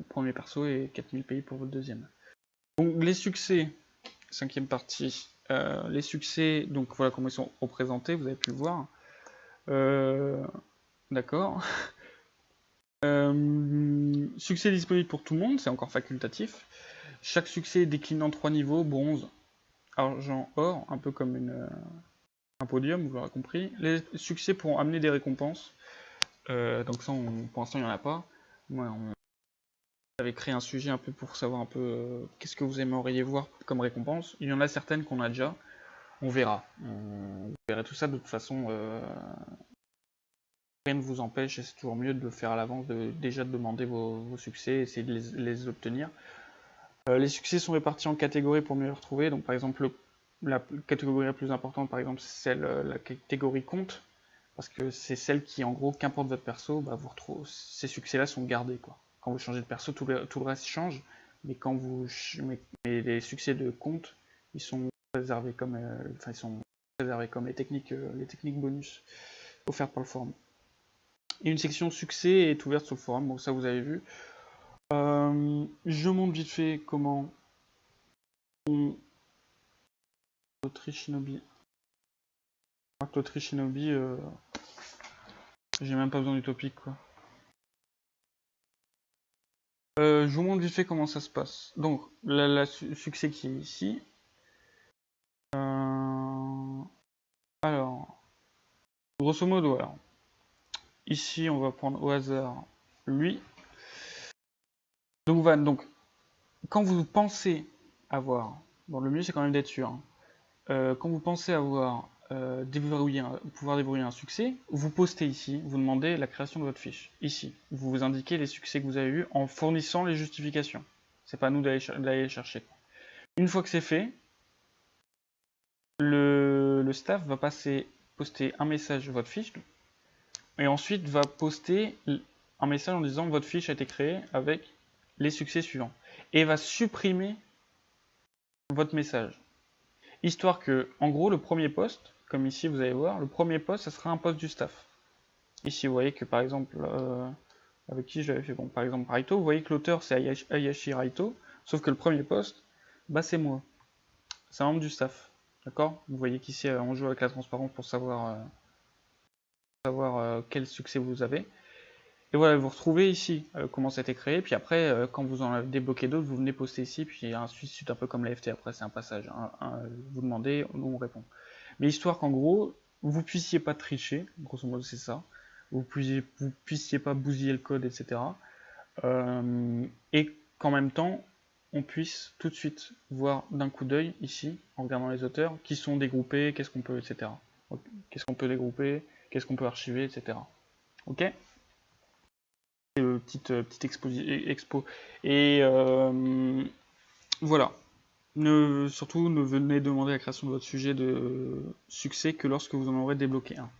premier perso et 4000 pays pour votre deuxième. Donc les succès, 5ème partie, les succès, donc voilà comment ils sont représentés, vous avez pu le voir. D'accord. Succès disponible pour tout le monde, c'est encore facultatif. Chaque succès est décliné en 3 niveaux, bronze, argent, or, un peu comme un podium, vous l'aurez compris. Les succès pourront amener des récompenses, donc ça pour l'instant il n'y en a pas. Ouais, on avait créé un sujet un peu pour savoir un peu qu'est-ce que vous aimeriez voir comme récompense. Il y en a certaines qu'on a déjà, on verra. Vous verrez tout ça de toute façon. Rien ne vous empêche, et c'est toujours mieux de le faire à l'avance, déjà de demander vos succès, essayer de les obtenir. Les succès sont répartis en catégories pour mieux les retrouver. Donc par exemple, la catégorie la plus importante, par exemple, c'est la catégorie compte, parce que c'est celle qui, en gros, qu'importe votre perso, bah, ces succès-là sont gardés, quoi. Quand vous changez de perso, tout le reste change, mais quand mais les succès de compte, ils sont réservés comme, les techniques bonus offertes par le forum. Et une section succès est ouverte sur le forum, bon ça vous avez vu. Je montre vite fait comment on... Shinobi. Shinobi, j'ai même pas besoin du topic quoi. Je vous montre vite fait comment ça se passe. Donc, la succès qui est ici. Alors, grosso modo, alors. Ici, on va prendre au hasard lui. Donc, quand vous pensez avoir... Bon, le mieux, c'est quand même d'être sûr. Hein. Quand vous pensez avoir pouvoir déverrouiller un succès, vous postez ici, vous demandez la création de votre fiche. Ici, vous vous indiquez les succès que vous avez eus en fournissant les justifications. C'est pas à nous d'aller les chercher. Une fois que c'est fait, le staff va poster un message de votre fiche, et ensuite va poster un message en disant que votre fiche a été créée avec les succès suivants. Et va supprimer votre message. Histoire que, en gros, le premier post, comme ici vous allez voir, le premier post, ça sera un post du staff. Ici, vous voyez que par exemple, avec qui je l'avais fait, bon, par exemple Raito, vous voyez que l'auteur c'est Ayashi Raito, sauf que le premier post, bah c'est moi. C'est un membre du staff. D'accord? Vous voyez qu'ici on joue avec la transparence pour savoir, quel succès vous avez. Et voilà, vous retrouvez ici comment ça a été créé, puis après, quand vous en avez débloqué d'autres, vous venez poster ici, puis ensuite, un peu comme la FT, après c'est un passage. Vous demandez, nous on répond. Mais histoire qu'en gros, vous puissiez pas tricher, grosso modo c'est ça, vous puissiez pas bousiller le code, etc. Et qu'en même temps, on puisse tout de suite voir d'un coup d'œil ici, en regardant les auteurs, qui sont dégroupés, qu'est-ce qu'on peut, etc. Qu'est-ce qu'on peut dégrouper, qu'est-ce qu'on peut archiver, etc. Ok? Petite expo. Et voilà. Surtout, ne venez demander la création de votre sujet de succès que lorsque vous en aurez débloqué un.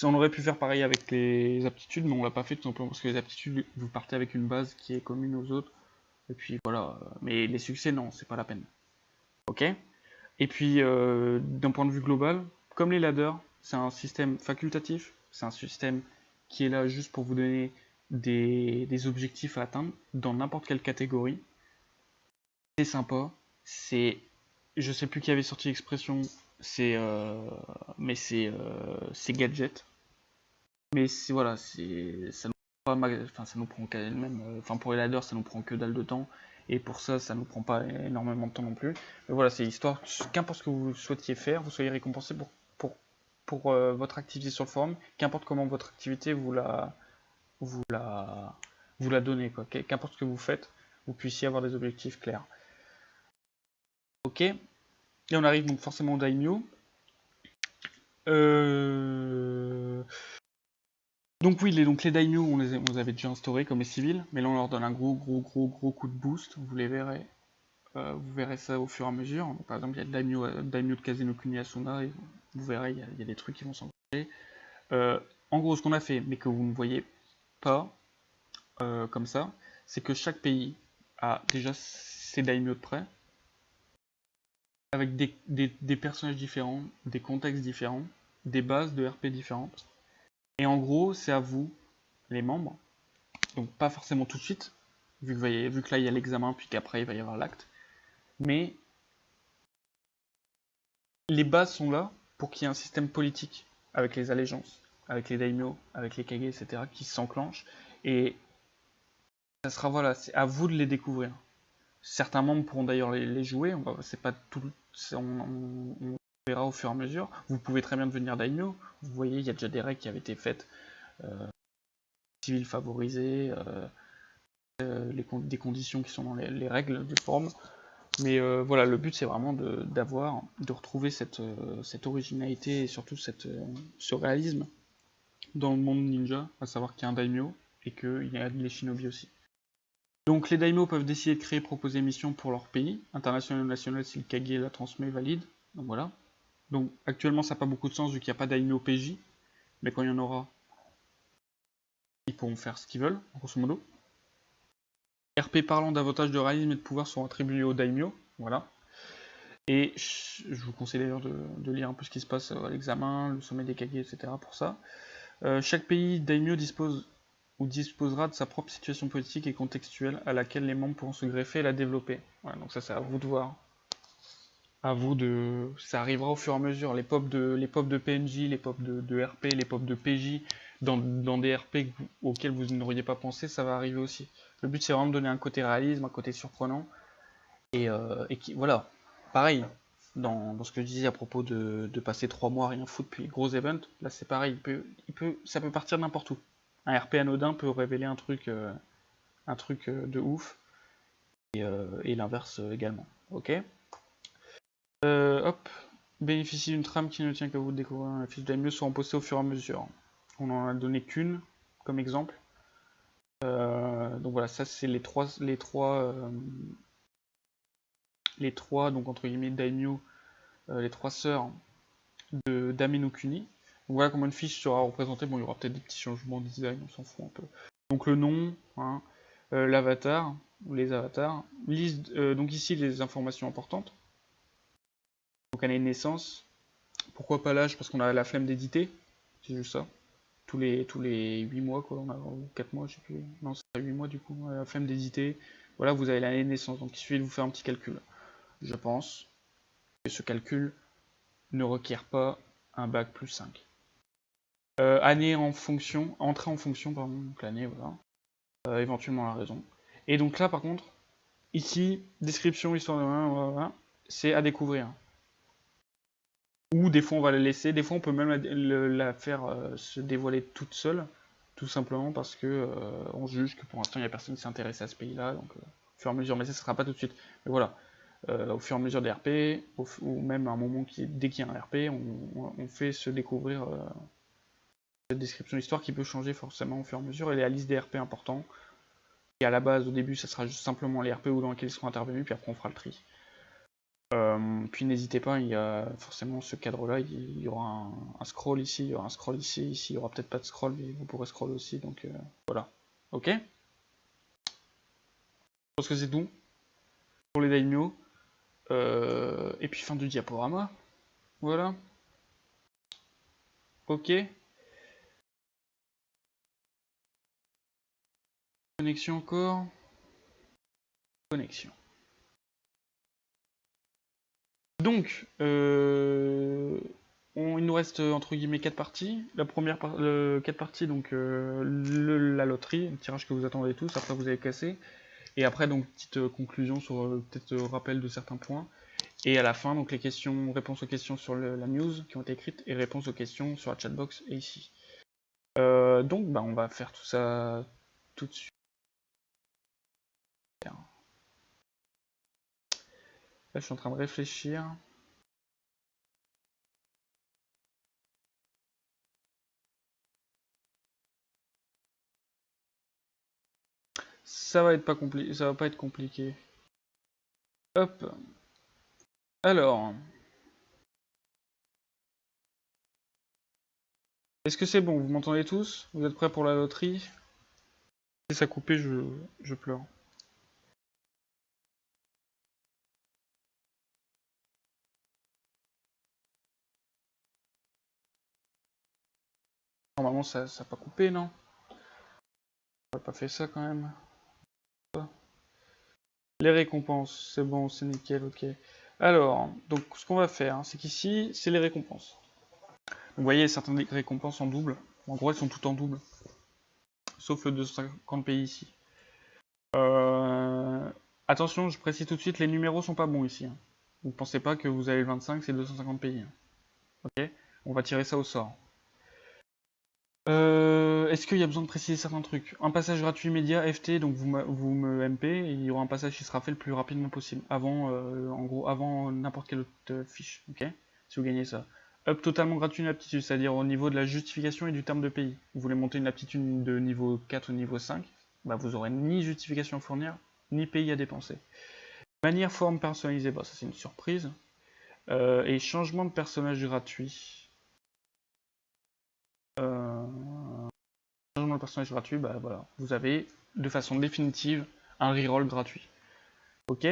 On aurait pu faire pareil avec les aptitudes, mais on l'a pas fait tout simplement parce que les aptitudes, vous partez avec une base qui est commune aux autres. Et puis voilà. Mais les succès, non, c'est pas la peine. Ok? Et puis, d'un point de vue global, comme les ladders, c'est un système facultatif, c'est un système qui est là juste pour vous donner des objectifs à atteindre dans n'importe quelle catégorie. C'est sympa, je sais plus qui avait sorti l'expression, mais c'est gadget. Mais voilà, ça nous prend même, pour les ladders, ça nous prend que dalle de temps. Et pour ça, ça nous prend pas énormément de temps non plus. Mais voilà, c'est histoire, qu'importe ce que vous souhaitiez faire, vous soyez récompensé pour votre activité sur le forum, qu'importe comment votre activité vous la donnez, quoi. Qu'importe ce que vous faites, vous puissiez avoir des objectifs clairs. Ok, et on arrive donc forcément au daimyo. Donc oui, les daimyo, on les avait déjà instaurés comme les civils, mais là on leur donne un gros coup de boost, vous les verrez. Vous verrez ça au fur et à mesure. Donc, par exemple, il y a le daimyo de Kazeno Kuni Asuna, et vous verrez, il y a des trucs qui vont s'engager. En gros, ce qu'on a fait, mais que vous ne voyez pas comme ça, c'est que chaque pays a déjà ses daimyo de près, avec des personnages différents, des contextes différents, des bases de RP différentes. Et en gros, c'est à vous, les membres, donc pas forcément tout de suite, vu que là il y a l'examen, puis qu'après il va y avoir l'acte, mais les bases sont là pour qu'il y ait un système politique avec les allégeances, avec les daimyo, avec les kage, etc., qui s'enclenchent, et ça sera, voilà, c'est à vous de les découvrir. Certains membres pourront d'ailleurs les jouer, c'est pas tout, on verra au fur et à mesure. Vous pouvez très bien devenir daimyo, vous voyez, il y a déjà des règles qui avaient été faites, civils favorisés, des conditions qui sont dans les règles du forum. Mais voilà, le but c'est vraiment de retrouver cette originalité et surtout ce réalisme dans le monde ninja, à savoir qu'il y a un daimyo et qu'il y a les shinobi aussi. Donc les daimyo peuvent décider de créer et proposer une mission pour leur pays, international ou national si le kage la transmet valide. Donc voilà. Donc actuellement ça n'a pas beaucoup de sens vu qu'il n'y a pas daimyo PJ, mais quand il y en aura, ils pourront faire ce qu'ils veulent, grosso modo. RP parlant d'avantages de réalisme et de pouvoir sont attribués aux daimyo, voilà. Et je vous conseille d'ailleurs de lire un peu ce qui se passe à l'examen, le sommet des kage, etc. pour ça. Chaque pays daimyo dispose ou disposera de sa propre situation politique et contextuelle à laquelle les membres pourront se greffer et la développer. Voilà, donc ça c'est à vous de voir. Ça arrivera au fur et à mesure. Les pop de PNJ, les pop de RP, les pop de PJ, dans des RP auxquels vous n'auriez pas pensé, ça va arriver aussi. Le but c'est vraiment de donner un côté réalisme, un côté surprenant. Et voilà, pareil, dans ce que je disais à propos de passer 3 mois à rien foutre puis gros event, là c'est pareil, ça peut partir n'importe où. Un RP anodin peut révéler un truc de ouf, et l'inverse également. Ok. Hop. bénéficie d'une trame qui ne tient qu'à vous de découvrir la fiche daimyo seront postées au fur et à mesure. On en a donné qu'une comme exemple. Donc voilà, ça c'est les trois donc entre guillemets daimyo, les trois sœurs d'Ame no Kuni. Donc voilà comment une fiche sera représentée. Bon, il y aura peut-être des petits changements de design, on s'en fout un peu. Donc le nom, hein, l'avatar, ou les avatars. Liste, donc ici les informations importantes. Donc année de naissance. Pourquoi pas l'âge? Parce qu'on a la flemme d'éditer. C'est juste ça. Tous les 8 mois, quoi, ou 4 mois, je sais plus. Non, c'est 8 mois du coup, la flemme d'éditer. Voilà, vous avez l'année de naissance, donc il suffit de vous faire un petit calcul. Je pense que ce calcul ne requiert pas un bac plus 5. Année en fonction, entrée en fonction, pardon, donc l'année, voilà. Éventuellement la raison. Et donc là, par contre, ici, description, histoire de... Voilà, c'est à découvrir. Ou des fois on va la laisser, des fois on peut même la faire se dévoiler toute seule, tout simplement parce que on juge que pour l'instant il n'y a personne qui s'intéresse à ce pays-là, donc au fur et à mesure, mais ça ne sera pas tout de suite. Mais voilà, au fur et à mesure des RP, ou même à un moment dès qu'il y a un RP, on fait se découvrir cette description d'histoire qui peut changer forcément au fur et à mesure, et la liste des RP importants. Et à la base, au début, ça sera juste simplement les RP ou dans lesquels ils seront intervenus, puis après on fera le tri. Puis n'hésitez pas, il y a forcément ce cadre-là, il y aura un scroll ici, il y aura un scroll ici, il y aura peut-être pas de scroll, mais vous pourrez scroll aussi, donc voilà. Ok? Je pense que c'est tout pour les daimyo. Et puis fin du diaporama. Voilà. Ok. Connexion encore. Connexion. Donc, il nous reste entre guillemets 4 parties. La première 4 parties, donc la loterie, le tirage que vous attendez tous, après vous avez cassé. Et après, donc, petite conclusion sur peut-être rappel de certains points. Et à la fin, donc les questions, réponses aux questions sur la news qui ont été écrites et réponses aux questions sur la chatbox et ici. Donc, bah, on va faire tout ça tout de suite. Là, je suis en train de réfléchir. Ça va pas être compliqué. Hop. Alors. Est-ce que c'est bon? Vous m'entendez tous? Vous êtes prêts pour la loterie? Si ça coupé, je pleure. Normalement, ça n'a pas coupé, non? On n'a pas fait ça quand même. Les récompenses, c'est bon, c'est nickel, ok. Alors, donc ce qu'on va faire, c'est qu'ici, c'est les récompenses. Donc, vous voyez, certaines récompenses en double. En gros, elles sont toutes en double. Sauf le 250 pays ici. Attention, je précise tout de suite, les numéros sont pas bons ici. Hein. Vous ne pensez pas que vous avez le 25, c'est 250 pays. Hein. Ok? On va tirer ça au sort. Est-ce qu'il y a besoin de préciser certains trucs? Un passage gratuit immédiat, FT, donc vous me MP, et il y aura un passage qui sera fait le plus rapidement possible, avant, en gros, avant n'importe quelle autre fiche, ok? Si vous gagnez ça. Up totalement gratuit une aptitude, c'est-à-dire au niveau de la justification et du terme de pays. Vous voulez monter une aptitude de niveau 4 ou niveau 5, bah vous aurez ni justification à fournir, ni pays à dépenser. Manière, forme personnalisée, bah ça c'est une surprise. Et changement de personnage gratuit. Changement de personnage gratuit, bah voilà, vous avez de façon définitive un reroll gratuit. Ok?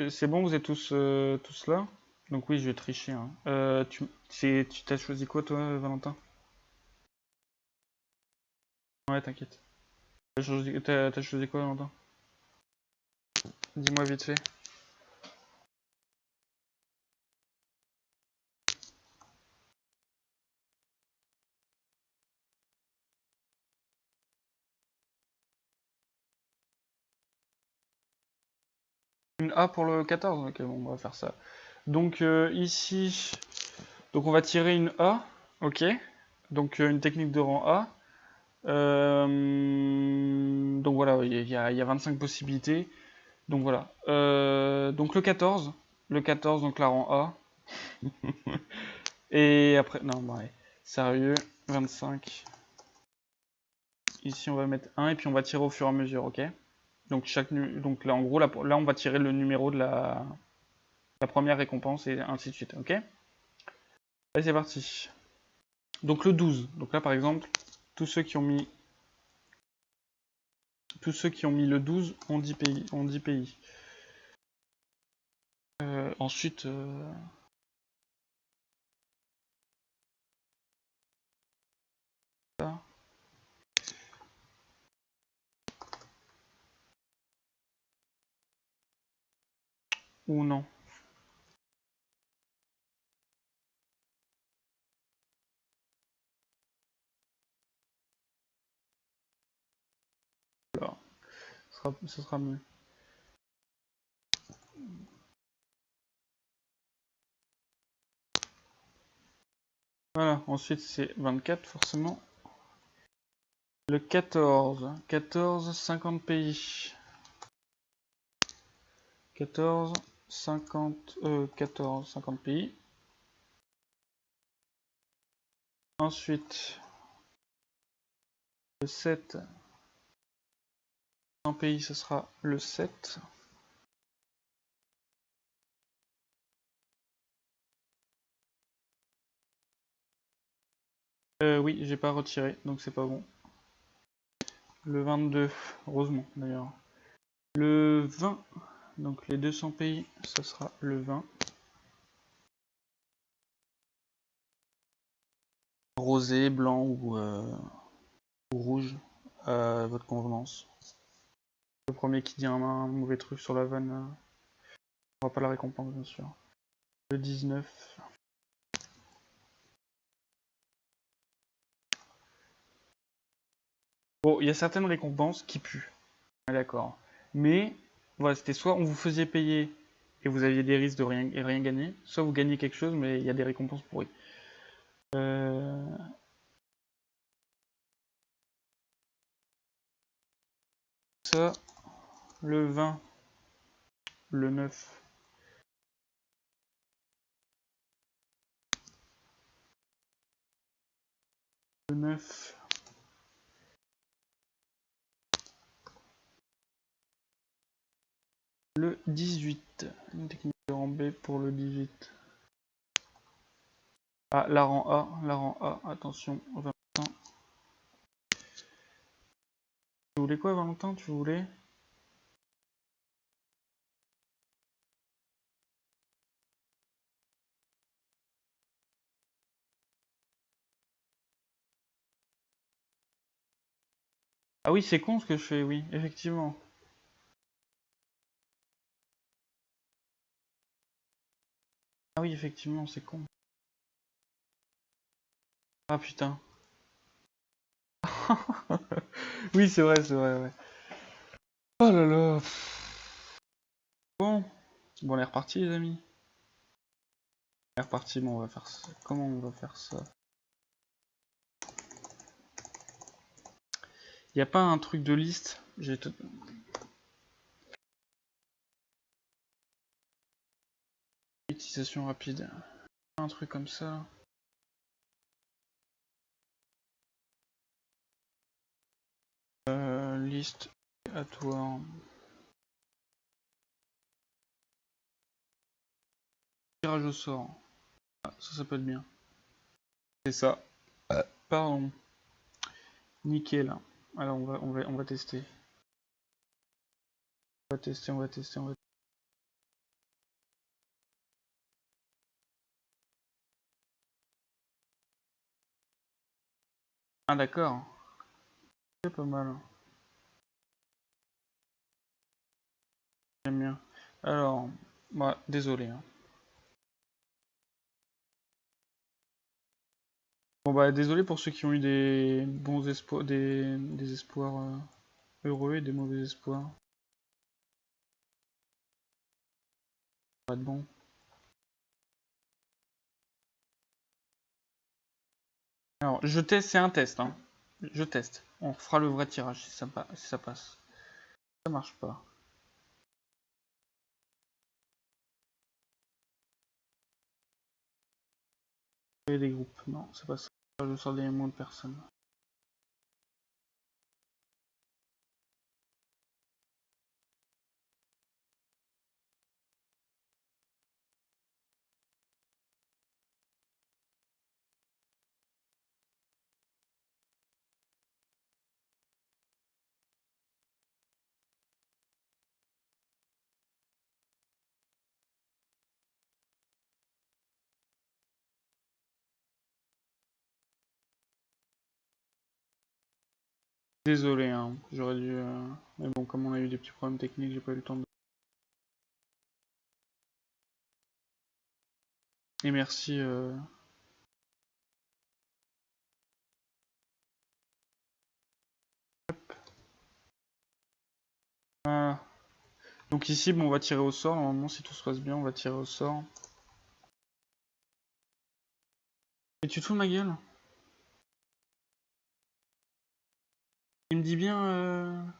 C'est bon, vous êtes tous là? Donc oui, je vais tricher. Hein. Tu t'as choisi quoi toi, Valentin? Ouais, t'inquiète. T'as choisi quoi, Valentin? Dis-moi vite fait. Une A pour le 14? Ok, bon, on va faire ça. Donc ici, donc on va tirer une A, ok? Donc une technique de rang A. Donc voilà, il y a 25 possibilités. Donc voilà. Donc le 14, donc la rang A. Et après, non, bah ouais. Sérieux, 25. Ici, on va mettre 1 et puis on va tirer au fur et à mesure, ok? Donc, donc là, en gros, là, on va tirer le numéro de la première récompense et ainsi de suite, ok? Allez, c'est parti. Donc le 12. Donc là, par exemple, tous ceux qui ont mis le 12 ont 10 pays. Ensuite, ça. Ou non. Alors, ce sera mieux. Voilà, ensuite c'est 24 forcément. Le 14. 14, 50 pays. 14, 50, 14, 50 pays. Ensuite, le 7. 100 pays, ce sera le 7. Oui, j'ai pas retiré, donc c'est pas bon. Le 22, heureusement d'ailleurs. Le 20, donc les 200 pays, ça sera le 20. Rosé, blanc ou rouge, à votre convenance. Le premier qui dit un mauvais truc sur la vanne, on aura pas la récompense bien sûr. Le 19. Bon, il y a certaines récompenses qui puent. D'accord. Mais, voilà, c'était soit on vous faisait payer et vous aviez des risques de rien gagner, soit vous gagnez quelque chose mais il y a des récompenses pourries. Ça, le 20, le 9. Le 9. Le 18. Une technique de rang B pour le 18. Ah, la rang A, attention, Valentin. Tu voulais quoi, Valentin? Tu voulais? Ah oui, c'est con ce que je fais, oui, effectivement. Ah oui, effectivement, c'est con. Ah putain. Oui, c'est vrai, ouais. Oh là là. Bon, on est reparti, les amis. On est reparti, bon, on va faire ça. Comment on va faire ça? Y a pas un truc de liste? Utilisation rapide. Un truc comme ça. Liste aléatoire. Tirage au sort. Ah, ça s'appelle bien. C'est ça. Pardon. Nickel. Alors on va tester. On va tester. Ah d'accord. C'est pas mal. J'aime bien. Alors, bah, désolé. Hein. Bon bah désolé pour ceux qui ont eu des bons espoirs, des espoirs heureux et des mauvais espoirs. Pas de bon. Alors, je teste, c'est un test. Hein. Je teste. On fera le vrai tirage si ça passe. Ça marche pas. des groupes. Non, c'est pas ça. Je sors des moins de personnes. Désolé, hein, j'aurais dû... Mais bon, comme on a eu des petits problèmes techniques, j'ai pas eu le temps de... Et merci... Voilà. Donc ici, bon, on va tirer au sort. Normalement, si tout se passe bien, on va tirer au sort. Et tu te fous de ma gueule? Il me dit bien...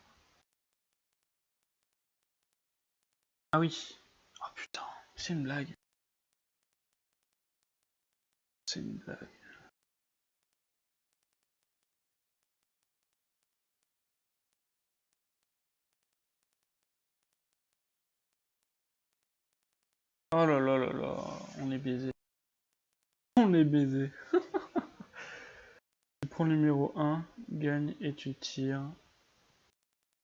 Ah oui. Oh putain, c'est une blague. C'est une blague. Oh là là là là, on est baisé. On est baisé. Tu prends le numéro 1, gagne et tu tires.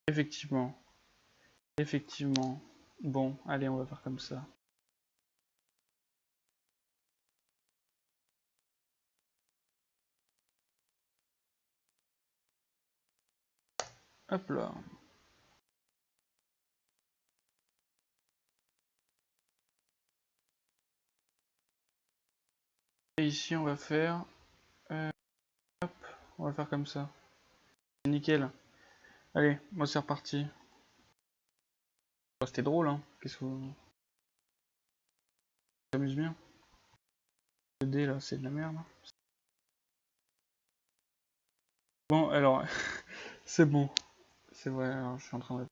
Effectivement. Effectivement. Bon, allez, on va faire comme ça. Hop là. Et ici, on va faire... hop, on va faire comme ça. Nickel. Allez, moi c'est reparti. Oh, c'était drôle, hein. Qu'est-ce que vous... s'amuse bien. Le dé, là, c'est de la merde. Bon, alors... c'est bon. C'est vrai, alors, je suis en train de...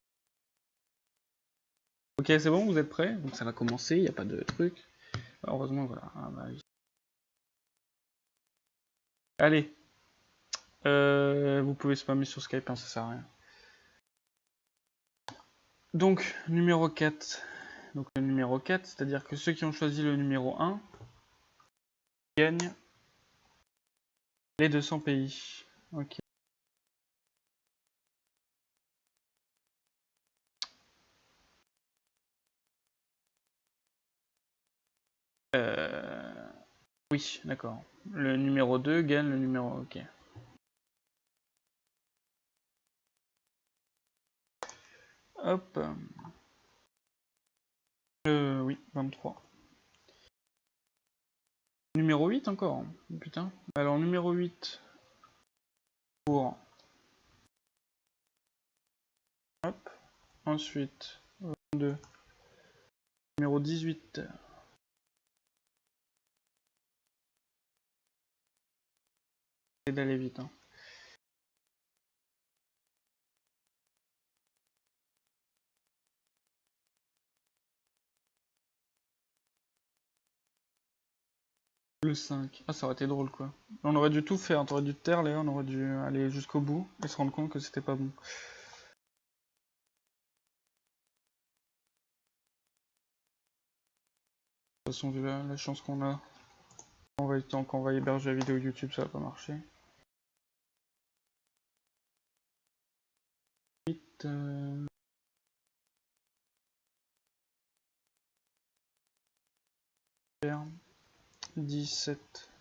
Ok, c'est bon, vous êtes prêts? Donc ça va commencer, il n'y a pas de truc. Heureusement, voilà. Ah, bah, oui. Allez. Vous pouvez spammer sur Skype, hein, ça sert à rien. Donc, numéro 4. Donc le numéro 4, c'est-à-dire que ceux qui ont choisi le numéro 1 gagnent les 200 pays. Ok. Oui, d'accord. Le numéro 2 gagne le numéro... Ok. Hop. Oui, 23. Numéro 8 encore. Putain. Alors, numéro 8 pour... Hop. Ensuite, 22. Numéro 18. C'est d'aller vite. Hein. Le 5. Ah, ça aurait été drôle, quoi. On aurait dû tout faire. T'aurais dû te taire, Léa. On aurait dû aller jusqu'au bout et se rendre compte que c'était pas bon. De toute façon, vu la chance qu'on a, tant qu'on va héberger la vidéo YouTube, ça va pas marcher. 8, 17.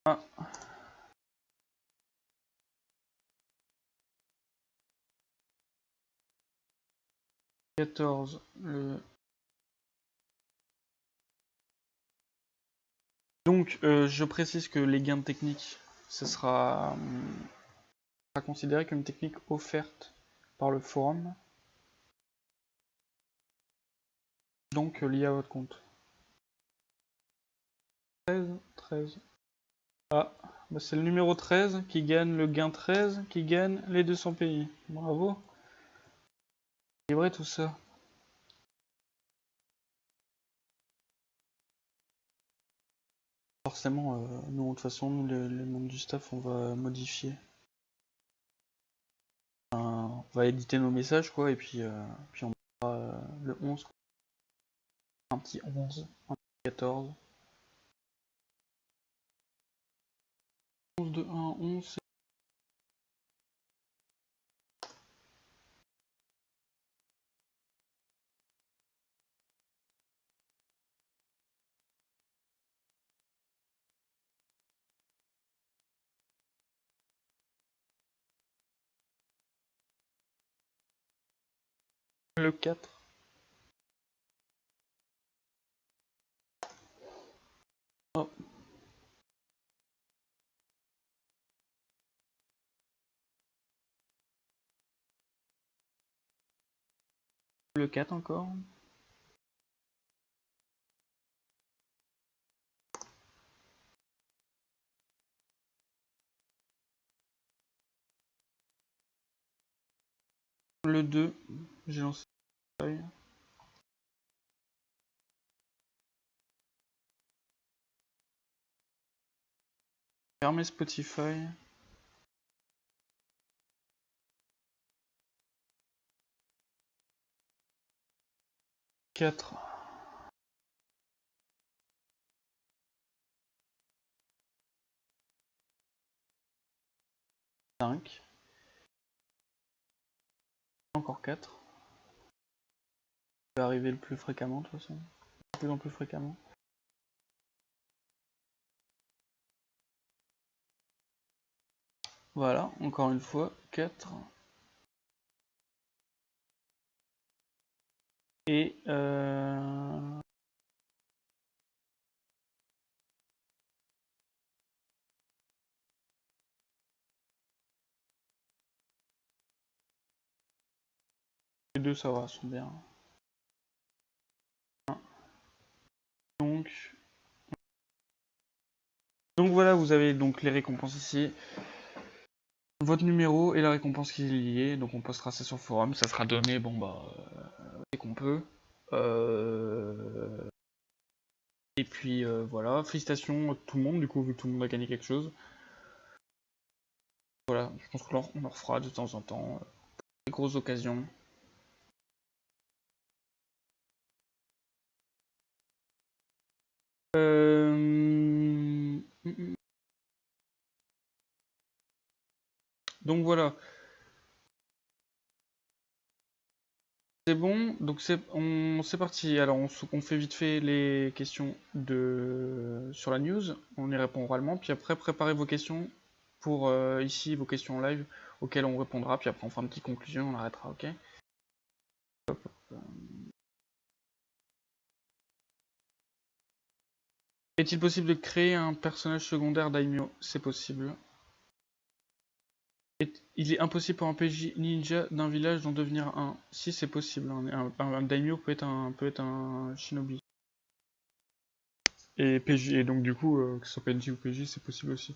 Ah. « 14. Donc, je précise que les gains de technique, ce sera considéré comme une technique offerte par le forum. Donc lié à votre compte. 13. Ah, bah c'est le numéro 13 qui gagne le gain 13, qui gagne les 200 pays. Bravo. C'est vrai tout ça. Forcément, nous, de toute façon, nous, les membres du staff, on va modifier. On va éditer nos messages, quoi, et puis on mettra le 11. Un petit 11, un petit 14. 11 de 1, 11, c'est... Le 4. Oh. Le 4 encore. Le 2, j'ai lancé la feuille. Fermez Spotify. 4. 5. Encore 4. Ça va arriver le plus fréquemment de toute façon. De plus en plus fréquemment. Voilà, encore une fois, 4. Et les deux ça va, sont bien. Donc voilà, vous avez donc les récompenses ici. Votre numéro et la récompense qui est liée. Donc on postera ça sur le forum, ça sera donné, bon bah, dès qu'on peut. Et puis voilà, félicitations à tout le monde, du coup, vu que tout le monde a gagné quelque chose. Voilà, je pense qu'on en refera de temps en temps. Des grosses occasions. Donc voilà. C'est bon, donc c'est parti. Alors on fait vite fait les questions sur la news, on y répond oralement, puis après préparez vos questions pour ici, vos questions en live auxquelles on répondra, puis après on fera une petite conclusion, on arrêtera, ok? Est-il possible de créer un personnage secondaire daimyo? C'est possible. Il est impossible pour un PJ ninja d'un village d'en devenir un. Si, c'est possible. Un daimyo peut être un shinobi. Et PJ, et donc du coup, que ce soit PNJ ou PJ, c'est possible aussi.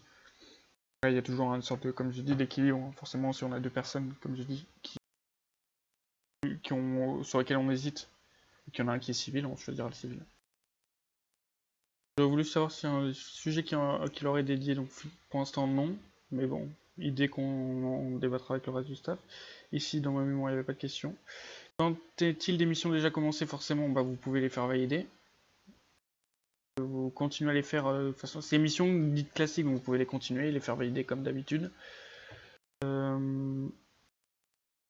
Il y a toujours une sorte de, comme je dis, d'équilibre. Forcément, si on a deux personnes, comme je dis, sur lesquelles on hésite, et qu'il y en a un qui est civil, on choisira le civil. J'aurais voulu savoir si un sujet qui leur est dédié, donc pour l'instant non, mais bon, idée qu'on débattra avec le reste du staff. Ici, dans ma mémoire, il n'y avait pas de questions. Quand est-il des missions déjà commencées, forcément, bah, vous pouvez les faire valider. Vous continuez à les faire, de toute façon, c'est des missions dites classiques, donc vous pouvez les continuer, les faire valider comme d'habitude.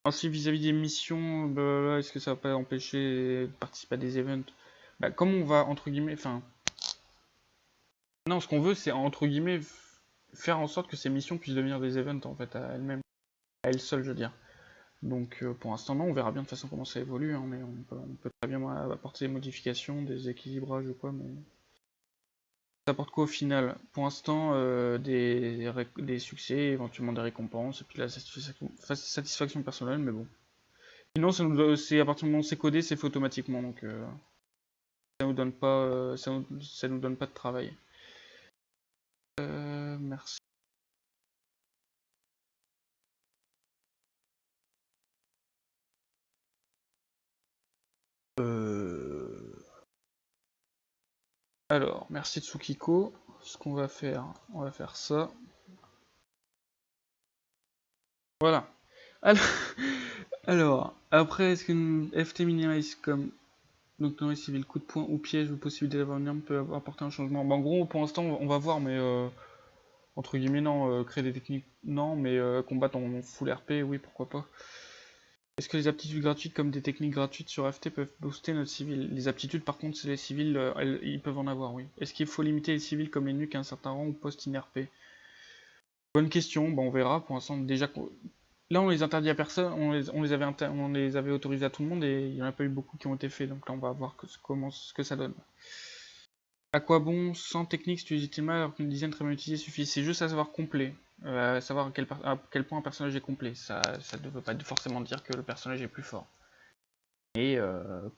Ensuite, vis-à-vis des missions, bah, est-ce que ça va pas empêcher de participer à des events? Bah, comme on va, entre guillemets, enfin... Non, ce qu'on veut, c'est, entre guillemets, faire en sorte que ces missions puissent devenir des events, en fait, à elles-mêmes. À elles seules, je veux dire. Donc, pour l'instant, non, on verra bien de toute façon comment ça évolue, hein, mais on peut très bien apporter des modifications, des équilibrages ou quoi, mais... Ça apporte quoi au final? Pour l'instant, des succès, éventuellement des récompenses, et puis la satisfaction personnelle, mais bon. Sinon, c'est à partir du moment où c'est codé, c'est fait automatiquement, donc ça nous donne pas, ça nous donne pas de travail. Merci. Alors, merci Tsukiko. Ce qu'on va faire, on va faire ça. Voilà. Alors, alors après, est-ce qu'une FT minimise comme donc dans les civils, coup de poing ou piège ou possibilité d'avoir une arme peut apporter un changement? Bah, en gros, pour l'instant, on va voir, mais entre guillemets, non. Créer des techniques, non, mais combattre en full RP, oui, pourquoi pas. Est-ce que les aptitudes gratuites comme des techniques gratuites sur FT peuvent booster notre civil? Les aptitudes, par contre, c'est les civils, ils peuvent en avoir, oui. Est-ce qu'il faut limiter les civils comme les nuques à un certain rang ou post-in-RP? Bonne question, bah on verra. Pour l'instant, déjà, là, on les interdit à personne, on les avait autorisés à tout le monde et il n'y en a pas eu beaucoup qui ont été faits. Donc là, on va voir ce que ça donne. À quoi bon 100 techniques si tu les utilises mal alors qu'une dizaine très bien utilisée suffit? C'est juste à savoir complet. Savoir à quel point un personnage est complet. Ça ne veut pas forcément dire que le personnage est plus fort. Et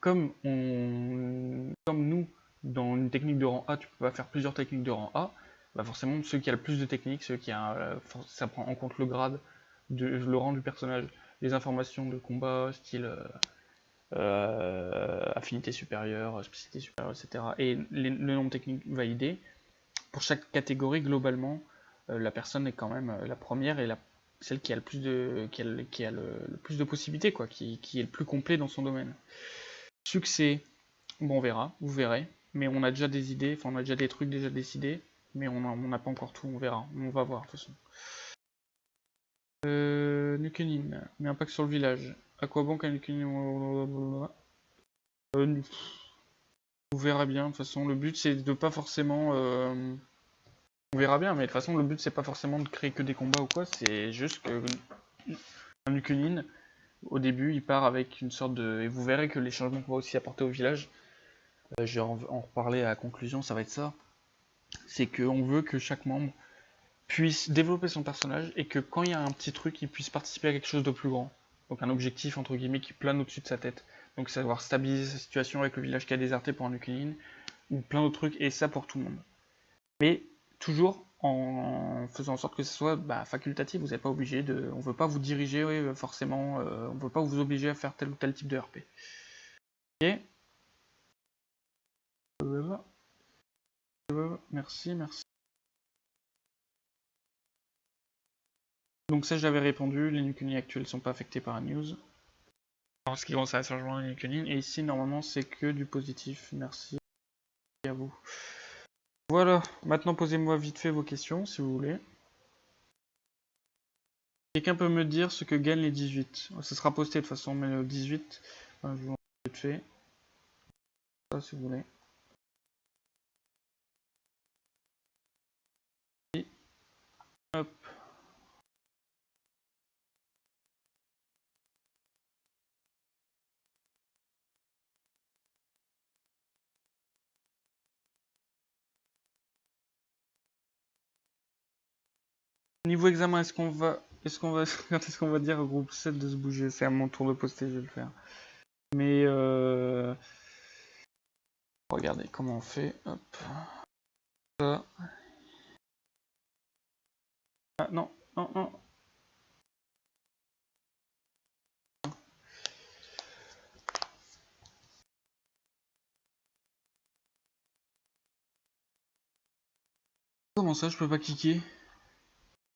comme nous, dans une technique de rang A, tu peux pas faire plusieurs techniques de rang A, bah forcément, ceux qui ont le plus de techniques, ça prend en compte le grade, le rang du personnage, les informations de combat, style affinité supérieure, spécialité supérieure, etc. Et le nombre de techniques validées. Pour chaque catégorie, globalement, la personne est quand même la première et celle qui a le plus de, qui a le plus de possibilités, quoi, qui est le plus complet dans son domaine. Succès, bon, on verra, vous verrez. Mais on a déjà des idées, enfin on a déjà des trucs déjà décidés, mais on n'a pas encore tout, on verra, on va voir de toute façon. Nukenin, mais impact sur le village. À quoi bon qu'un Nukenin... On verra bien, de toute façon le but c'est de pas forcément... On verra bien, mais de toute façon le but c'est pas forcément de créer que des combats ou quoi, c'est juste que... Un Nukenin, au début il part avec une sorte de... Et vous verrez que les changements qu'on va aussi apporter au village, je vais en reparler à la conclusion, ça va être ça. C'est qu'on veut que chaque membre puisse développer son personnage et que quand il y a un petit truc, il puisse participer à quelque chose de plus grand. Donc un objectif entre guillemets qui plane au-dessus de sa tête. Donc savoir stabiliser sa situation avec le village qui a déserté pour un Nukenin ou plein d'autres trucs et ça pour tout le monde. Mais toujours en faisant en sorte que ce soit facultatif, vous n'êtes pas obligé de. On veut pas vous diriger forcément, on veut pas vous obliger à faire tel ou tel type de RP. Ok. Merci, merci. Donc ça j'avais répondu, les Nukenin actuels sont pas affectés par la news. En ce qui concerne le changement de Nukenin, et ici normalement c'est que du positif, merci à vous. Voilà, maintenant posez-moi vite fait vos questions si vous voulez. Quelqu'un peut me dire ce que gagnent les 18? Ça sera posté de toute façon, mais le 18, je vous en vite fait. Ça si vous voulez. Et hop. Niveau examen, est-ce qu'on va. Quand est-ce qu'on va dire au groupe 7 de se bouger? C'est à mon tour de poster, je vais le faire. Mais regardez comment on fait. Hop. Ça. Ah non, non, non. Comment ça, je peux pas cliquer?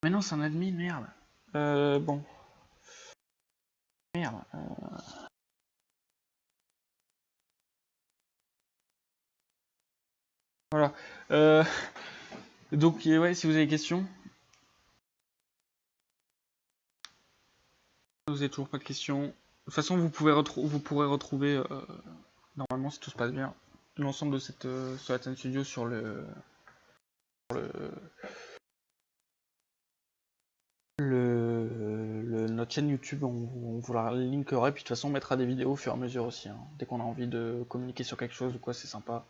Mais non, c'est un admin, merde. Bon. Merde. Voilà. Donc, ouais, si vous avez des questions. Vous n'avez toujours pas de questions. De toute façon, vous pourrez retrouver, normalement, si tout se passe bien, l'ensemble de cette Solatan Studio sur notre chaîne YouTube. On vous la linkerait, puis de toute façon, on mettra des vidéos au fur et à mesure aussi. Hein. Dès qu'on a envie de communiquer sur quelque chose ou quoi, c'est sympa.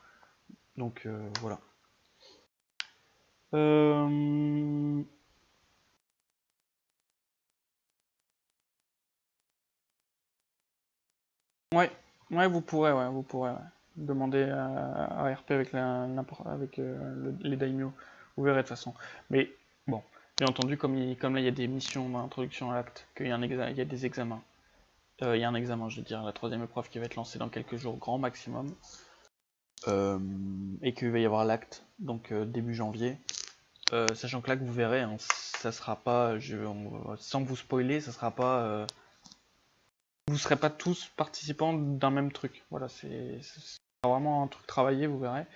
Donc, voilà. Ouais, ouais, vous pourrez, ouais. Demander à RP avec, avec les daimyo. Vous verrez de toute façon. Mais bon, bien entendu, comme là il y a des missions d'introduction à l'acte, il y a des examens. Il y a un examen, je veux dire, la troisième épreuve qui va être lancée dans quelques jours, grand maximum. Euh, et qu'il va y avoir l'acte, donc début janvier. Sachant que là que vous verrez, hein, ça sera pas, sans vous spoiler, ça sera pas, vous serez pas tous participants d'un même truc. Voilà, c'est vraiment un truc travaillé, vous verrez.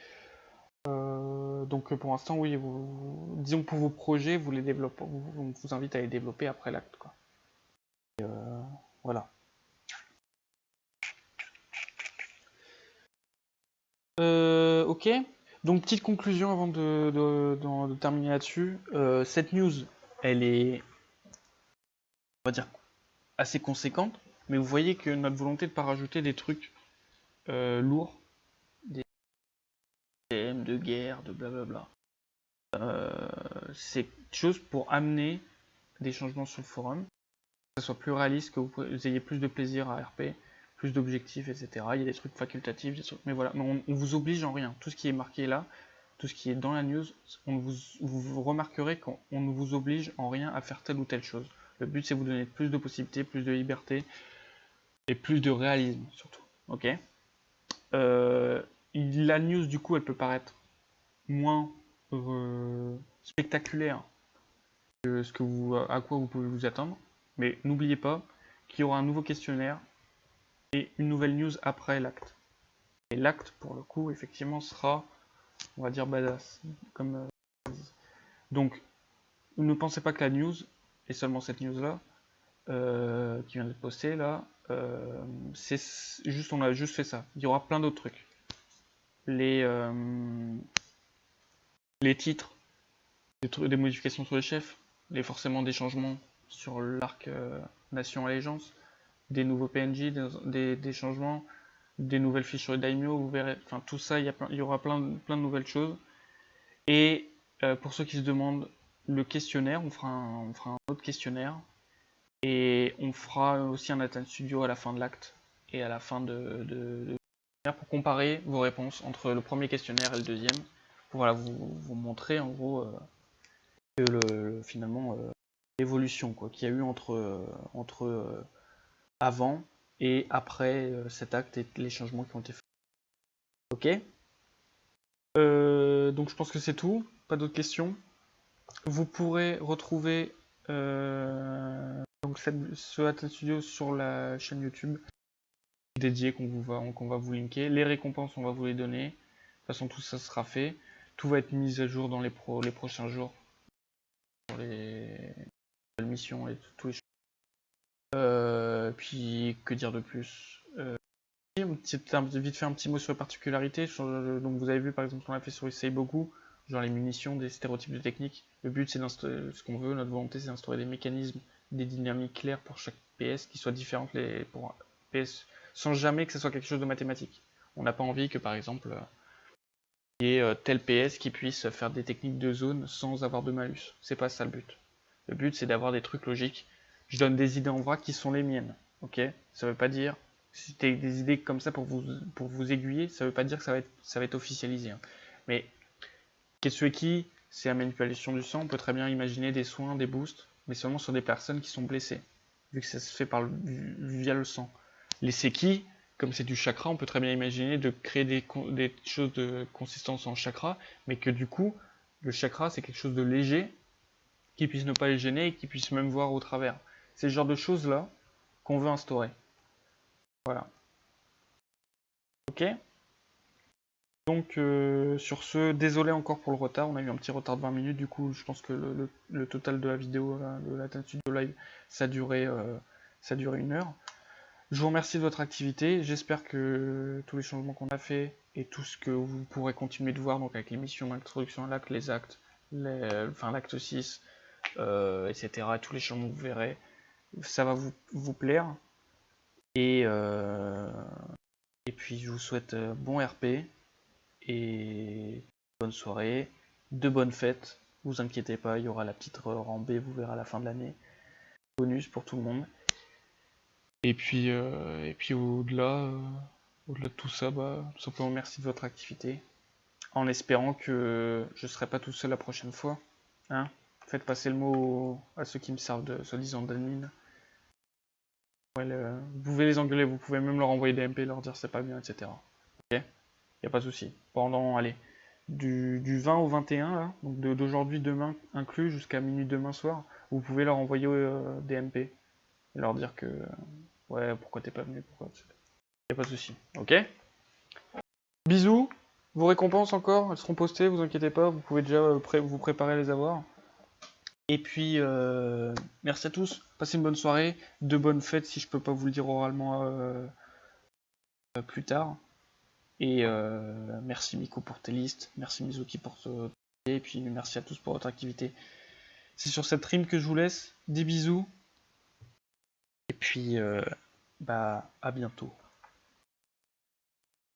Donc pour l'instant, oui, disons que pour vos projets, vous les développez, on vous invite à les développer après l'acte, quoi. Voilà. Ok. Donc petite conclusion avant de terminer là-dessus. Cette news, elle est, on va dire, assez conséquente, mais vous voyez que notre volonté de ne pas rajouter des trucs lourds, des thèmes de guerre, de blablabla, c'est quelque chose pour amener des changements sur le forum, que ça soit plus réaliste, que vous ayez plus de plaisir à RP, plus d'objectifs, etc. Il y a des trucs facultatifs, des trucs, mais voilà, mais on vous oblige en rien. Tout ce qui est marqué là, tout ce qui est dans la news, vous remarquerez qu'on ne vous oblige en rien à faire telle ou telle chose. Le but c'est de vous donner plus de possibilités, plus de liberté et plus de réalisme surtout. Ok. La news du coup elle peut paraître moins spectaculaire que à quoi vous pouvez vous attendre, mais n'oubliez pas qu'il y aura un nouveau questionnaire et une nouvelle news après l'acte. Et l'acte pour le coup effectivement sera, on va dire, badass, comme donc ne pensez pas que la news et seulement cette news là qui vient d'être postée là, c'est juste, on a juste fait ça. Il y aura plein d'autres trucs. Les, les titres, des modifications sur les chefs, forcément des changements sur l'arc Nation Allégeance, des nouveaux PNJ, des changements, des nouvelles fiches sur les daimyo, vous verrez, enfin tout ça, il y aura plein de nouvelles choses. Et pour ceux qui se demandent, le questionnaire, on fera un autre questionnaire, et on fera aussi un Atlan Studio à la fin de l'acte, et à la fin de pour comparer vos réponses entre le premier questionnaire et le deuxième, pour voilà, vous montrer en gros finalement l'évolution qu'il y a eu entre avant et après cet acte et les changements qui ont été faits. Ok. Donc je pense que c'est tout. Pas d'autres questions. Vous pourrez retrouver donc ce Atlas Studio sur la chaîne YouTube dédiée qu'on va vous linker. Les récompenses, on va vous les donner. De toute façon, tout ça sera fait. Tout va être mis à jour dans les prochains jours pour les missions et tous les choses. Puis que dire de plus vite fait un petit mot sur les particularités. Donc vous avez vu par exemple ce qu'on a fait sur Seiboku, genre les munitions, des stéréotypes de technique. Le but c'est d'instaurer ce qu'on veut, notre volonté c'est d'instaurer des mécanismes, des dynamiques claires pour chaque PS qui soient différentes pour PS sans jamais que ce soit quelque chose de mathématique. On n'a pas envie que par exemple il y ait tel PS qui puisse faire des techniques de zone sans avoir de malus. C'est pas ça le but. Le but c'est d'avoir des trucs logiques. Je donne des idées en vrac qui sont les miennes. Ok. Ça veut pas dire si tu as des idées comme ça pour vous aiguiller, ça veut pas dire que ça va être officialisé. Hein. Mais Ketsueki, c'est la manipulation du sang. On peut très bien imaginer des soins, des boosts, mais seulement sur des personnes qui sont blessées, vu que ça se fait via le sang. Les Seki, comme c'est du chakra, on peut très bien imaginer de créer des choses de consistance en chakra, mais que du coup, le chakra, c'est quelque chose de léger, qui puisse ne pas les gêner et qui puisse même voir au travers. C'est le genre de choses-là qu'on veut instaurer. Voilà. Ok. Donc sur ce, désolé encore pour le retard, on a eu un petit retard de 20 minutes, du coup je pense que le total de la vidéo, de la Studio Live, ça a duré 1 heure. Je vous remercie de votre activité, j'espère que tous les changements qu'on a fait et tout ce que vous pourrez continuer de voir, donc avec les missions d'introduction à l'acte, les actes, l'acte 6, etc., et tous les changements que vous verrez, ça va vous plaire. Et puis je vous souhaite bon RP et bonne soirée, de bonnes fêtes. Vous inquiétez pas, il y aura la petite rambée, vous verrez à la fin de l'année. Bonus pour tout le monde. Et puis au-delà de tout ça, bah, tout simplement merci de votre activité. En espérant que je serai pas tout seul la prochaine fois. Hein. Faites passer le mot à ceux qui me servent de soi-disant d'admin. Ouais, vous pouvez les engueuler, vous pouvez même leur envoyer des MP, leur dire c'est pas bien, etc. Ok. Y a pas de souci. Pendant, allez, du 20 au 21, là, donc d'aujourd'hui, demain inclus, jusqu'à minuit demain soir, vous pouvez leur envoyer des MP et leur dire que ouais, pourquoi t'es pas venu, pourquoi, etc. Y a pas de souci. Ok. Bisous. Vos récompenses encore, elles seront postées, vous inquiétez pas, vous pouvez déjà vous préparer à les avoir. Et puis, merci à tous, passez une bonne soirée, de bonnes fêtes si je peux pas vous le dire oralement plus tard. Et merci Miko pour tes listes, merci Mizuki pour et puis merci à tous pour votre activité. C'est sur cette rime que je vous laisse, des bisous, et puis bah à bientôt.